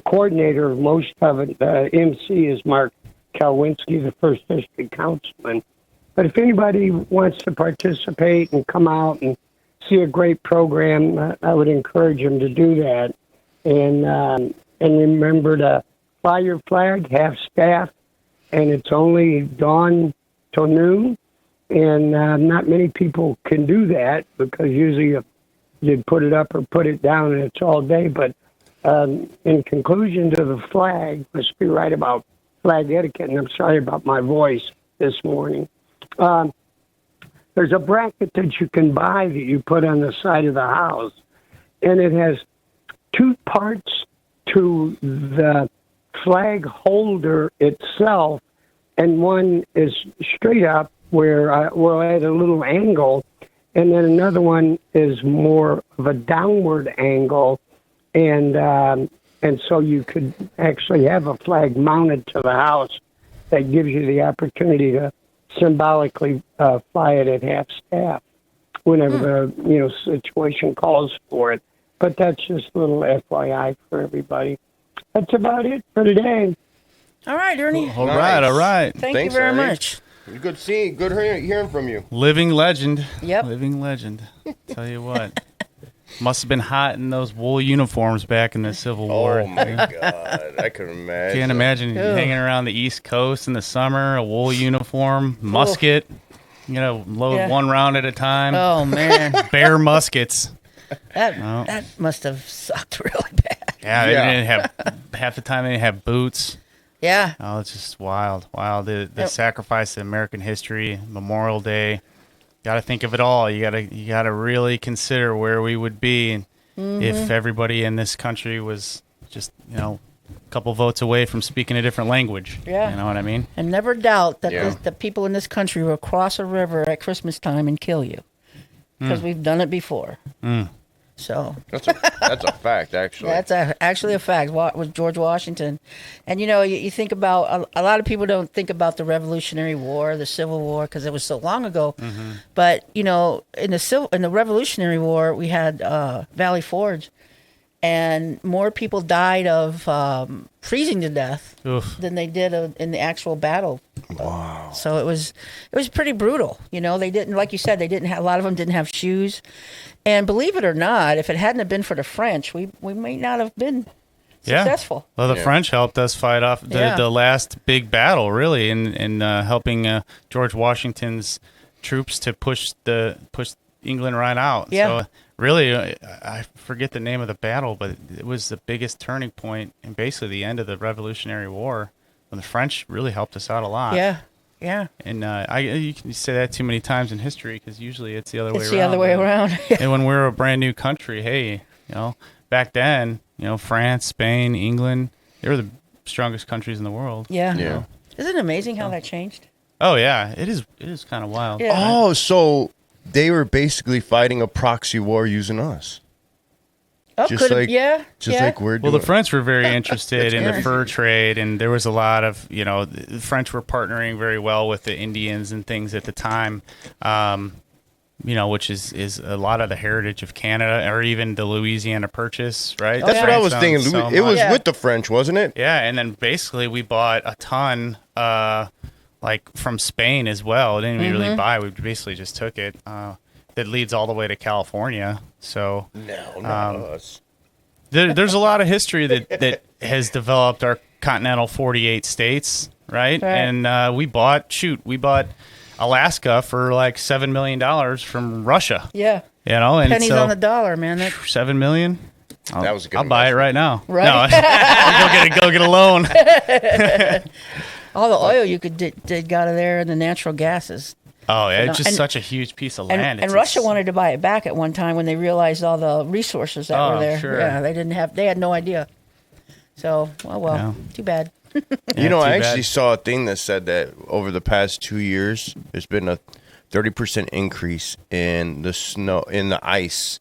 coordinator of most of it, the MC, is Mark Kalwinski, the 1st District Councilman. But if anybody wants to participate and come out and see a great program, I would encourage them to do that. And remember to fly your flag, half staff, and it's only dawn till noon. And not many people can do that because usually you'd put it up or put it down and it's all day. But in conclusion to the flag, let's be right about flag etiquette, and I'm sorry about my voice this morning. There's a bracket that you can buy that you put on the side of the house, and it has two parts to the flag holder itself, and one is straight up where we're at a little angle, and then another one is more of a downward angle, and so you could actually have a flag mounted to the house that gives you the opportunity to symbolically fly it at half staff whenever the situation calls for it. But that's just a little FYI for everybody. That's about it for today. All right, Ernie. All right. Thanks you Thanks, very Ernie. much. Good hearing from you. Living legend. Yep. Living legend. Tell you what. Must have been hot in those wool uniforms back in the Civil War. Oh, my God. I can imagine. Can't imagine Ew. hanging around the East Coast in the summer, a wool uniform, musket, load one round at a time. Oh, man. Bare muskets. That must have sucked really bad. Yeah, they didn't have, half the time they didn't have boots. Yeah. Oh, it's just wild. The sacrifice of American history, Memorial Day. Got to think of it all. You got to really consider where we would be if everybody in this country was just, a couple votes away from speaking a different language. Yeah. You know what I mean? And never doubt that the people in this country will cross a river at Christmas time and kill you. Because we've done it before. So That's a fact, actually. that's actually a fact with George Washington. And, you think about, a lot of people don't think about the Revolutionary War, the Civil War, because it was so long ago. But, in the Revolutionary War, we had Valley Forge. And more people died of freezing to death than they did in the actual battle. Wow! So it was pretty brutal. They didn't, like you said, a lot of them didn't have shoes. And believe it or not, if it hadn't have been for the French, we may not have been successful. Well, the French helped us fight off the last big battle, really, in helping George Washington's troops to push England right out. Yeah. So really, I forget the name of the battle, but it was the biggest turning point and basically the end of the Revolutionary War. When the French really helped us out a lot. Yeah. Yeah. And you can say that too many times in history because usually it's the other way around. It's the other way around. And when we were a brand new country, hey, back then, France, Spain, England, they were the strongest countries in the world. Yeah. Yeah. Isn't it amazing how that changed? Oh yeah, it is kind of wild. Yeah. Oh, so they were basically fighting a proxy war using us. Oh, Just like we're doing. Well, the French were very interested in the fur trade, and there was a lot of, the French were partnering very well with the Indians and things at the time, which is a lot of the heritage of Canada, or even the Louisiana Purchase, right? That's what I was thinking. So It was much. with the French, wasn't it? Yeah, and then basically we bought a ton, from Spain as well. It didn't even really buy. We basically just took it. That leads all the way to California. So No, not us. there's a lot of history that has developed our continental 48 states, right? And we bought Alaska for like $7 million from Russia. Yeah. And Pennies so on the dollar, man. $7 million. That was a good I'll buy it investment. right now. Right. No, go get a loan. All the oil you could dig out of there and the natural gases. Oh yeah, it's just And- such a huge piece of land. And Russia wanted to buy it back at one time when they realized all the resources that were there. Sure. Yeah, they had no idea. So, too bad. I actually saw a thing that said that over the past 2 years, there's been a 30% increase in the snow, in the ice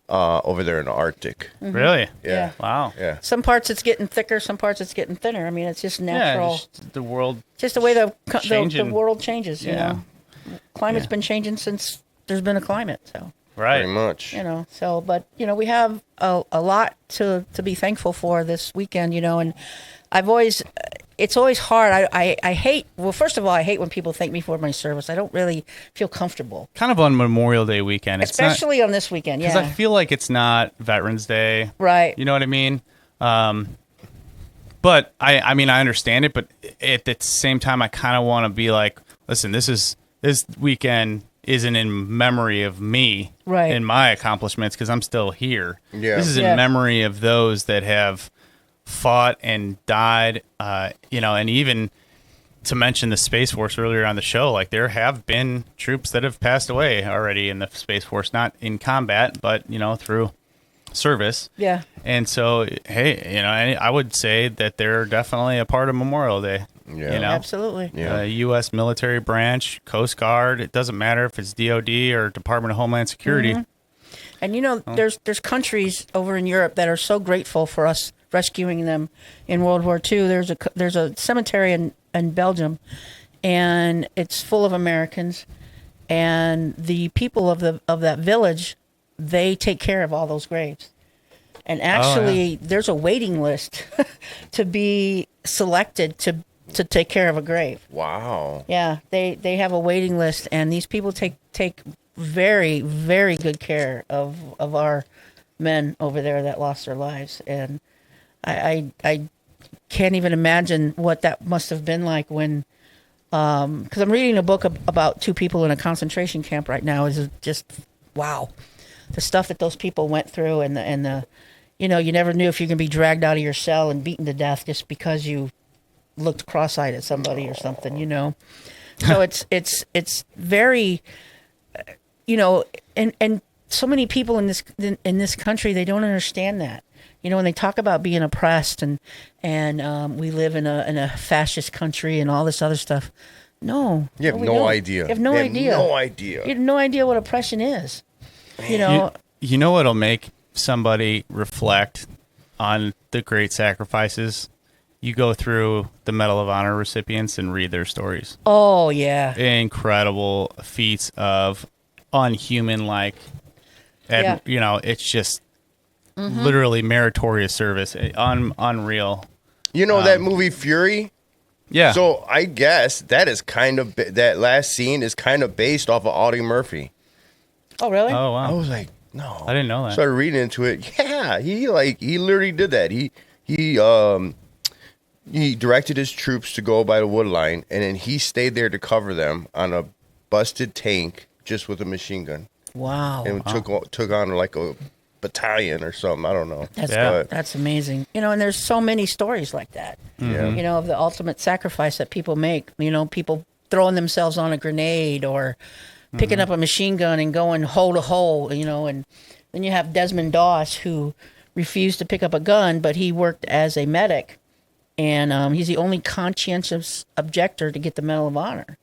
over there in the Arctic. Really? Yeah. Wow. Yeah. Some parts it's getting thicker, some parts it's getting thinner. I mean, it's just natural. Yeah, just the world. Just the way the changing. world changes, you Yeah. know. Climate's been changing since there's been a climate, so. Right. Very much. But we have a lot to be thankful for this weekend, and it's always hard. I hate, first of all, I hate when people thank me for my service. I don't really feel comfortable. Kind of on Memorial Day weekend. Especially on this weekend, Because I feel like it's not Veterans Day. Right. You know what I mean? But I mean, I understand it, but at the same time, I kind of want to be like, listen, this weekend isn't in memory of me and my accomplishments because I'm still here. Yeah. This is in memory of those that have fought and died, and even to mention the Space Force earlier on the show, like there have been troops that have passed away already in the Space Force, not in combat, but, through service. Yeah. And so, hey, I would say that they're definitely a part of Memorial Day. Yeah. Absolutely. Yeah. U.S. military branch, Coast Guard. It doesn't matter if it's DOD or Department of Homeland Security. And there's countries over in Europe that are so grateful for us rescuing them in World War II. There's a cemetery in Belgium, and it's full of Americans, and the people of that village, they take care of all those graves. And actually, there's a waiting list to be selected to take care of a grave. Wow. Yeah, they have a waiting list, and these people take very, very good care of our men over there that lost their lives. And I can't even imagine what that must have been like when, because I'm reading a book about two people in a concentration camp right now. Is just wow, the stuff that those people went through, and the you never knew if you're gonna be dragged out of your cell and beaten to death just because you looked cross-eyed at somebody or something, So it's very, and so many people in this country, they don't understand that. When they talk about being oppressed and we live in a fascist country and all this other stuff. No. You have no idea. You have no idea. No idea. You have no idea what oppression is. You know what'll make somebody reflect on the great sacrifices? You go through the Medal of Honor recipients and read their stories. Oh, yeah. Incredible feats of unhuman-like, and, it's just literally meritorious service. Unreal. That movie Fury? Yeah. So I guess that is that last scene is kind of based off of Audie Murphy. Oh, really? Oh, wow. I was like, no. I didn't know that. Started reading into it. Yeah, he literally did that. He directed his troops to go by the wood line, and then he stayed there to cover them on a busted tank just with a machine gun. Wow. And took on like a battalion or something. I don't know. That's amazing. And there's so many stories like that. Yeah. Of the ultimate sacrifice that people make. People throwing themselves on a grenade or picking up a machine gun and going hole to hole, and then you have Desmond Doss, who refused to pick up a gun, but he worked as a medic. And he's the only conscientious objector to get the Medal of Honor.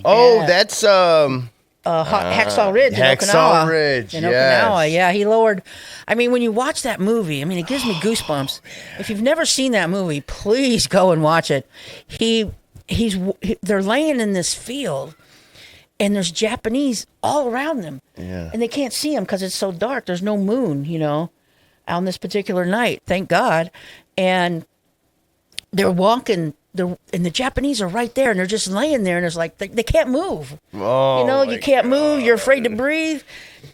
Oh, Yeah. that's Hacksaw Ridge in Okinawa. Hacksaw Ridge, in yes. Okinawa. Yeah, he lowered. I mean, when you watch that movie, it gives me goosebumps. If you've never seen that movie, please go and watch it. They're laying in this field, and there's Japanese all around them, and they can't see them because it's so dark. There's no moon, on this particular night. Thank God, and they're walking. And the Japanese are right there, and they're just laying there, and it's like they can't move. Oh, You can't move. You're afraid to breathe.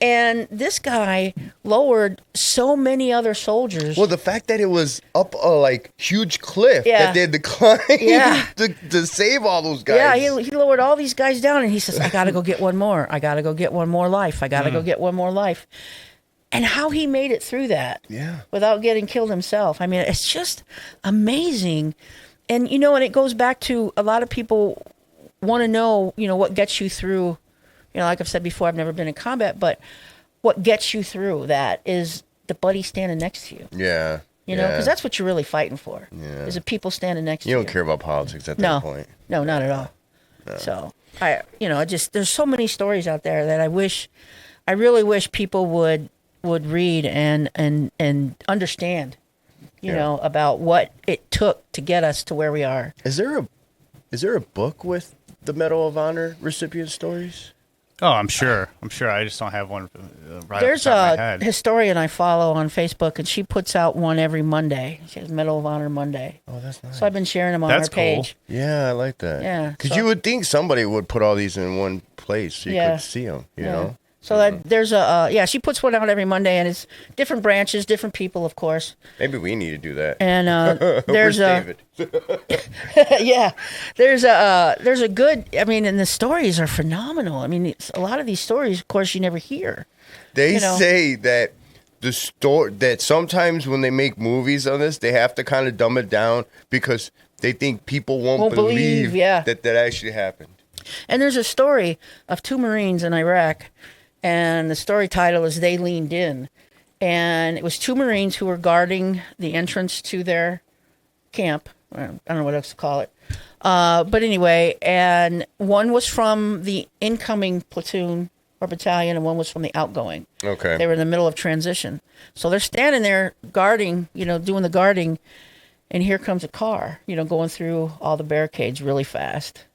And this guy lowered so many other soldiers. Well, the fact that it was up a huge cliff that they had to climb to save all those guys. Yeah, he lowered all these guys down, and he says, "I gotta go get one more. I gotta go get one more life. I gotta go get one more life." And how he made it through that, without getting killed himself. It's just amazing. And, and it goes back to a lot of people want to know, what gets you through, like I've said before, I've never been in combat, but what gets you through that is the buddy standing next to you. Yeah. Because that's what you're really fighting for, is the people standing next to you. You don't care about politics at that point. No, not at all. No. So, there's so many stories out there that I really wish people would read and understand. About what it took to get us to where we are. Is there a book with the Medal of Honor recipient stories? Oh, I'm sure. I just don't have one right There's off the top of my a head. historian I follow on Facebook, and she puts out one every Monday. She has Medal of Honor Monday. Oh, that's nice. So I've been sharing them on That's her page. cool. Yeah, I like that. Yeah, Because so- you would think somebody would put all these in one place so you Yeah. could see them, you know? So that there's she puts one out every Monday, and it's different branches, different people, of course. Maybe we need to do that. And there's Where's a David? there's a good. And the stories are phenomenal. A lot of these stories, of course, you never hear. They say that that sometimes when they make movies on this, they have to kind of dumb it down because they think people won't believe that actually happened. And there's a story of two Marines in Iraq, and the story title is "They Leaned In," and it was two Marines who were guarding the entrance to their camp. I don't know what else to call it, but anyway, and one was from the incoming platoon or battalion, and one was from the outgoing. Okay. They were in the middle of transition. So they're standing there guarding, doing the guarding, and here comes a car, going through all the barricades really fast,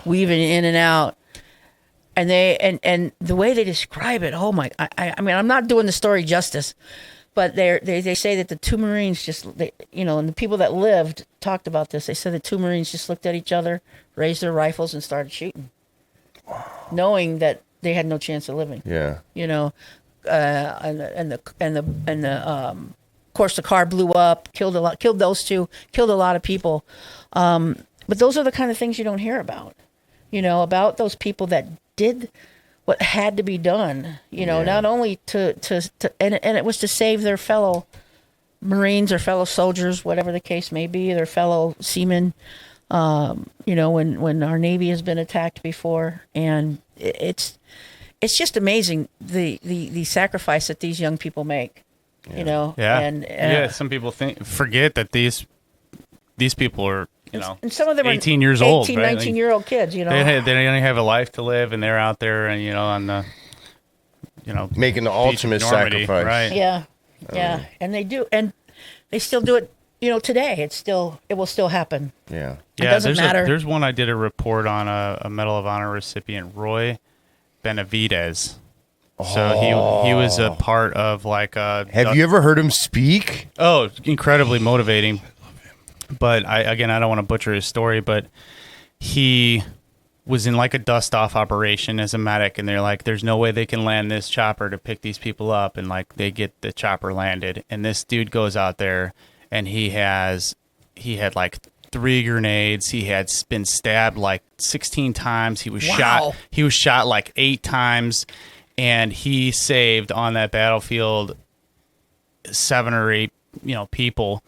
weaving in and out. And and the way they describe it, oh my! I mean, I'm not doing the story justice, but they say that the two Marines and the people that lived talked about this. They said the two Marines just looked at each other, raised their rifles, and started shooting, knowing that they had no chance of living. Yeah. Of course, the car blew up, killed those two, killed a lot of people. But those are the kind of things you don't hear about. About those people that did what had to be done. Not only to and it was to save their fellow Marines or fellow soldiers, whatever the case may be, their fellow seamen. When our Navy has been attacked before, and it's just amazing the sacrifice that these young people make. Some people forget that these people are and some of them 18 are years old, 18, right? 19-year-old kids. They only have a life to live, and they're out there and on the making the beach of ultimate Normandy, sacrifice. right? Yeah, and they do, and they still do it. Today it will still happen. Yeah. It doesn't matter. There's one I did a report on a Medal of Honor recipient, Ray Benavides. So he was a part of Have you ever heard him speak? Oh, incredibly motivating. But I don't want to butcher his story, but he was in a dust-off operation as a medic, and they're like, there's no way they can land this chopper to pick these people up, and they get the chopper landed, and this dude goes out there, and he had 3 grenades, he had been stabbed 16 times, he was shot 8 times, and he saved on that battlefield 7 or 8 people.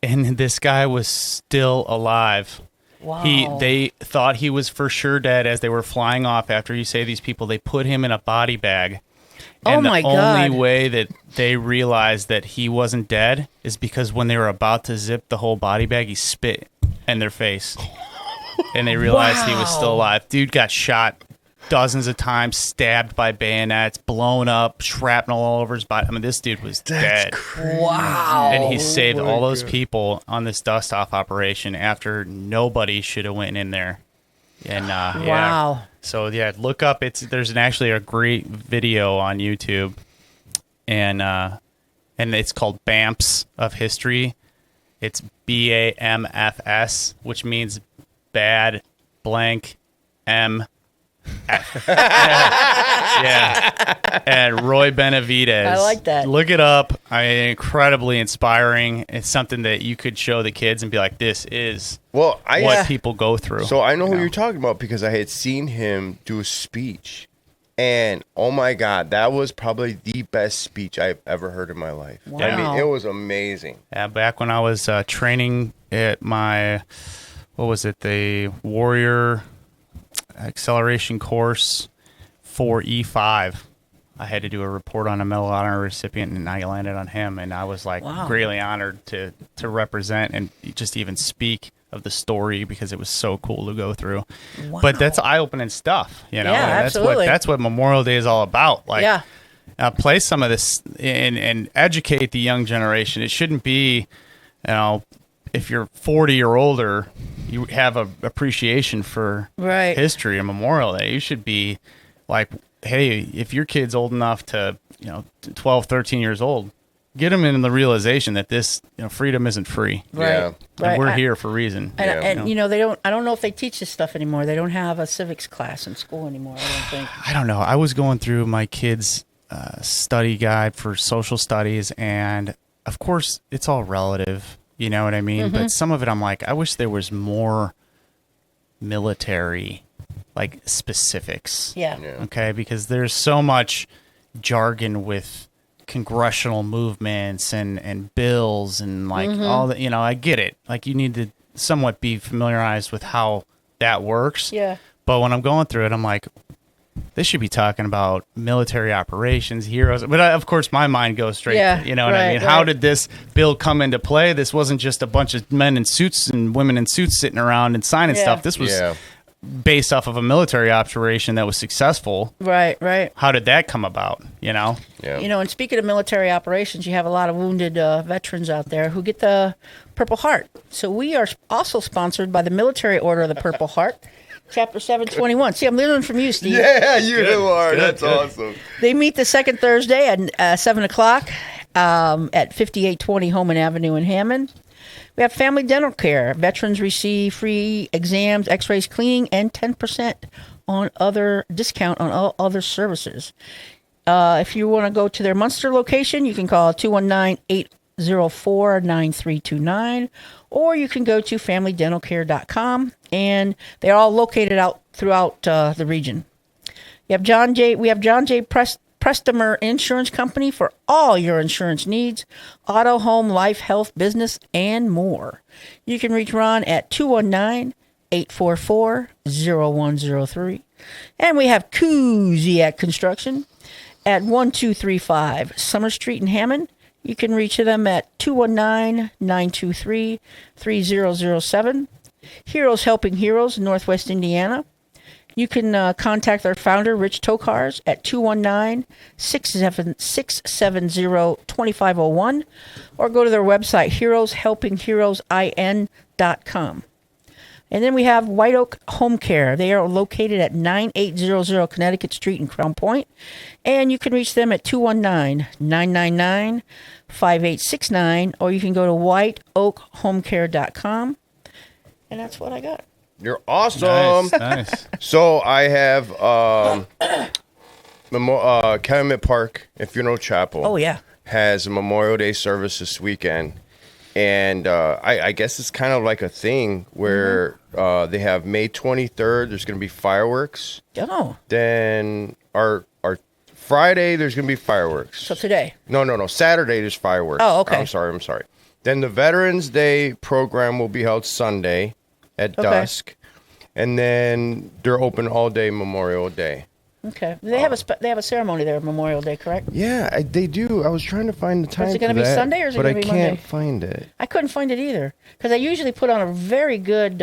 And this guy was still alive. Wow. They thought he was for sure dead as they were flying off after he saved these people. They put him in a body bag. And my the God. only way that they realized that he wasn't dead is because when they were about to zip the whole body bag, he spit in their face. And they realized he was still alive. Dude got shot dozens of times, stabbed by bayonets, blown up, shrapnel all over his body. I mean, this dude was dead. Wow. And he saved all those people on this dust-off operation after nobody should have went in there. And Wow. Yeah. So look up. There's actually a great video on YouTube, and it's called BAMFS of History. It's BAMFS, which means bad blank M. Yeah. And Ray Benavides. I like that. Look it up. Incredibly inspiring. It's something that you could show the kids and be like, this is what people go through. So I know who you're talking about because I had seen him do a speech. And oh my God, that was probably the best speech I've ever heard in my life. Wow. I mean, it was amazing. Yeah, back when I was training at my, the Warrior Acceleration course for E5, I had to do a report on a Medal of Honor recipient, and I landed on him, and I was greatly honored to represent and just even speak of the story because it was so cool to go through. Wow. But that's eye-opening stuff, Yeah, and absolutely. that's what Memorial Day is all about. Play some of this and educate the young generation. It shouldn't be, if you're 40 or older, you have an appreciation for history and Memorial Day. You should be like, hey, if your kid's old enough to, 12, 13 years old, get them in the realization that this, freedom isn't free. Right. Yeah. And we're here for a reason. And they don't. I don't know if they teach this stuff anymore. They don't have a civics class in school anymore. I don't think. I don't know. I was going through my kids' study guide for social studies, and of course, it's all relative. You know what I mean? Mm-hmm. But some of it, I'm like, I wish there was more military, specifics. Yeah. Okay, because there's so much jargon with congressional movements and bills and all that. I get it. You need to somewhat be familiarized with how that works. Yeah. But when I'm going through it, I'm like, they should be talking about military operations, heroes. But of course, my mind goes straight to, what I mean? How did this bill come into play? This wasn't just a bunch of men in suits and women in suits sitting around and signing stuff. This was based off of a military operation that was successful. Right. How did that come about? Yeah. And speaking of military operations, you have a lot of wounded veterans out there who get the Purple Heart. So we are also sponsored by the Military Order of the Purple Heart, Chapter 721. See, I'm learning from you, Steve. Yeah, you are. That's awesome. They meet the second Thursday at 7 o'clock at 5820 Homan Avenue in Hammond. We have family dental care. Veterans receive free exams, x-rays, cleaning, and 10% on discount on all other services. If you want to go to their Munster location, you can call 219-804-9329, or you can go to familydentalcare.com, and they're all located out throughout the region. We have John J. Prestomer Insurance Company for all your insurance needs, auto, home, life, health, business, and more. You can reach Ron at 219-844-0103. And we have Kuziak Construction at 1235 Summer Street in Hammond. You can reach them at 219-923-3007. Heroes Helping Heroes, Northwest Indiana. You can contact our founder, Rich Tokars, at 219-670-2501, or go to their website, heroeshelpingheroesin.com. And then we have White Oak Home Care. They are located at 9800 Connecticut Street in Crown Point, and you can reach them at 219-999-5869, or you can go to whiteoakhomecare.com. And that's what I got. You're awesome. Nice. So I have Calumet Park and Funeral Chapel. Oh, yeah. Has a Memorial Day service this weekend. And I guess it's kind of like a thing where they have May 23rd, there's going to be fireworks. Oh. Then our Friday, there's going to be fireworks. So today? No. Saturday, there's fireworks. Oh, okay. I'm sorry. Then the Veterans Day program will be held Sunday at dusk. And then they're open all day Memorial Day. Okay. They have a ceremony there Memorial Day, correct? Yeah, they do. I was trying to find the time. Is it going to be Sunday or is it going to be Monday? But I can't find it. I couldn't find it either because they usually put on a very good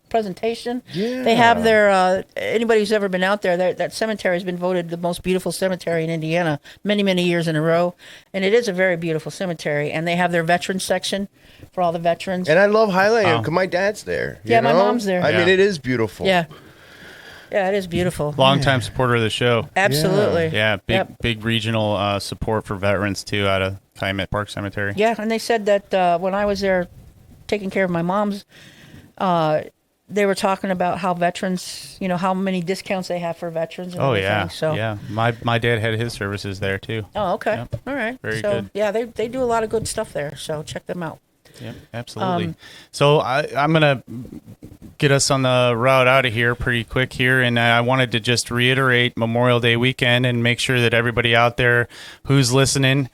presentation. Yeah. They have their anybody who's ever been out there, that cemetery has been voted the most beautiful cemetery in Indiana many years in a row, and it is a very beautiful cemetery. And they have their veterans section for all the veterans. And I love highlighting because my dad's there. Yeah, my mom's there. I mean, it is beautiful. Yeah, it is beautiful. Longtime supporter of the show. Absolutely. Yeah, big regional support for veterans too out of Calumet Park Cemetery. Yeah, and they said that when I was there taking care of my mom's, they were talking about how veterans, how many discounts they have for veterans. And everything. Yeah. So, yeah. My dad had his services there too. Oh, okay. Yep. All right. Very so, good. Yeah, they do a lot of good stuff there. So check them out. Yep, absolutely. So I'm going to get us on the route out of here pretty quick here. And I wanted to just reiterate Memorial Day weekend and make sure that everybody out there who's listening,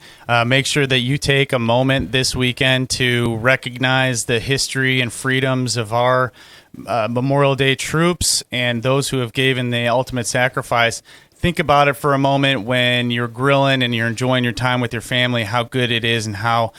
make sure that you take a moment this weekend to recognize the history and freedoms of our Memorial Day troops and those who have given the ultimate sacrifice. Think about it for a moment when you're grilling and you're enjoying your time with your family, how good it is and how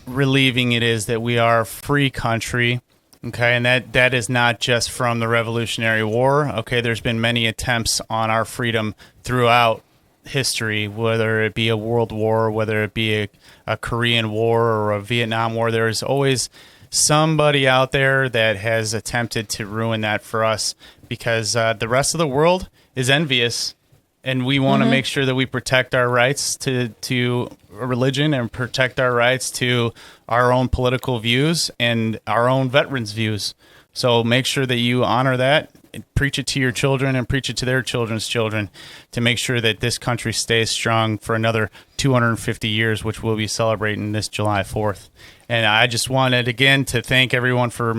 relieving it is that we are a free country. Okay, and that is not just from the Revolutionary War. Okay, there's been many attempts on our freedom throughout history, whether it be a world war, whether it be a Korean war or a Vietnam war. There's always somebody out there that has attempted to ruin that for us because the rest of the world is envious. And we want to make sure that we protect our rights to religion and protect our rights to our own political views and our own veterans' views. So make sure that you honor that, preach it to your children and preach it to their children's children to make sure that this country stays strong for another 250 years, which we'll be celebrating this July 4th. And I just wanted, again, to thank everyone for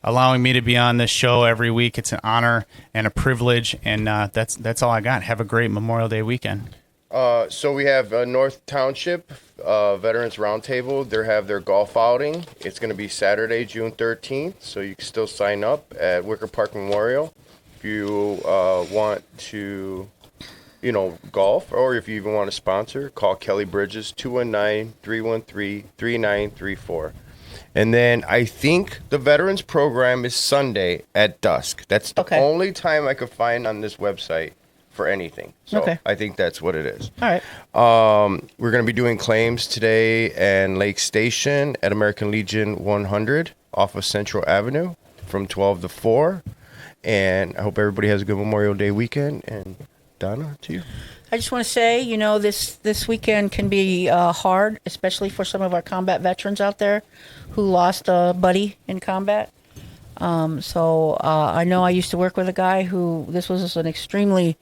allowing me to be on this show every week. It's an honor and a privilege, and that's all I got. Have a great Memorial Day weekend. So we have North Township Veterans Roundtable. They have their golf outing. It's going to be Saturday, June 13th, so you can still sign up at Wicker Park Memorial if you want to golf, or if you even want to sponsor, call Kelly Bridges, 219-313-3934. And then I think the veterans program is Sunday at dusk. That's the Okay. only time I could find on this website for anything. So Okay. I think that's what it is. All right. We're going to be doing claims today and Lake Station at American Legion 100 off of Central Avenue from 12 to 4. And I hope everybody has a good Memorial Day weekend. And Donna, to you. I just want to say, you know, this weekend can be hard, especially for some of our combat veterans out there who lost a buddy in combat. So I know I used to work with a guy who this was an extremely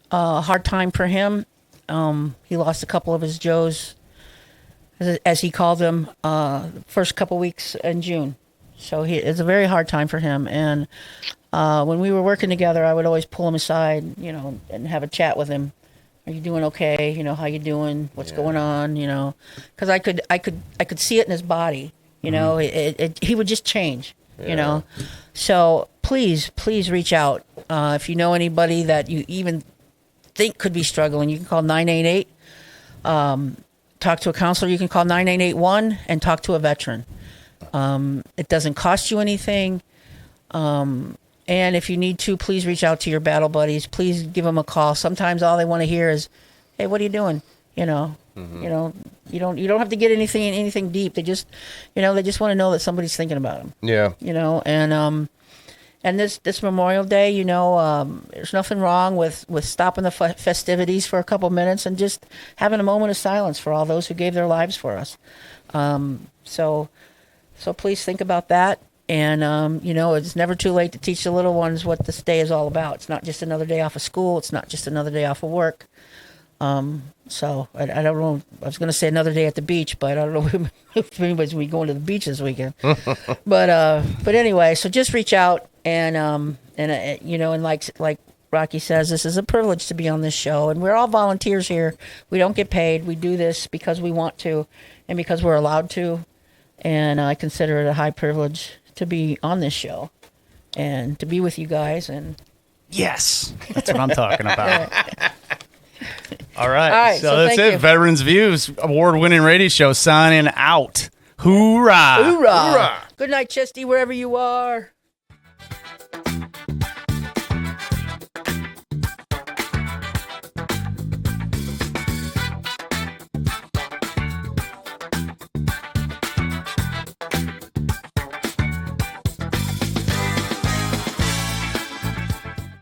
hard time for him. He lost a couple of his Joes, as he called them, first couple weeks in June. So it's a very hard time for him. And when we were working together, I would always pull him aside, you know, and have a chat with him. Are you doing okay? You know, how you doing? What's going on? You know, because I could see it in his body. You know, he would just change. Yeah. You know, so please reach out if you know anybody that you even think could be struggling. You can call 988. Talk to a counselor. You can call 9881 and talk to a veteran. It doesn't cost you anything. And if you need to, please reach out to your battle buddies. Please give them a call. Sometimes all they want to hear is, "Hey, what are you doing?" You know, you know, you don't have to get anything deep. They just, you know, they just want to know that somebody's thinking about them. Yeah. You know, and this Memorial Day, you know, there's nothing wrong with stopping the festivities for a couple minutes and just having a moment of silence for all those who gave their lives for us. So please think about that. And, you know, it's never too late to teach the little ones what this day is all about. It's not just another day off of school. It's not just another day off of work. So I don't know. I was going to say another day at the beach, but I don't know if anybody's going to be going to the beach this weekend. But anyway, so just reach out and you know, and like Rocky says, this is a privilege to be on this show, and we're all volunteers here. We don't get paid. We do this because we want to, and because we're allowed to. And I consider it a high privilege to be on this show and to be with you guys. And Yes, that's what I'm talking about. All right. All right, So so that's thank it. you. Veterans Views, award-winning radio show, signing out. Hoorah. hoorah! Good night, Chesty, wherever you are.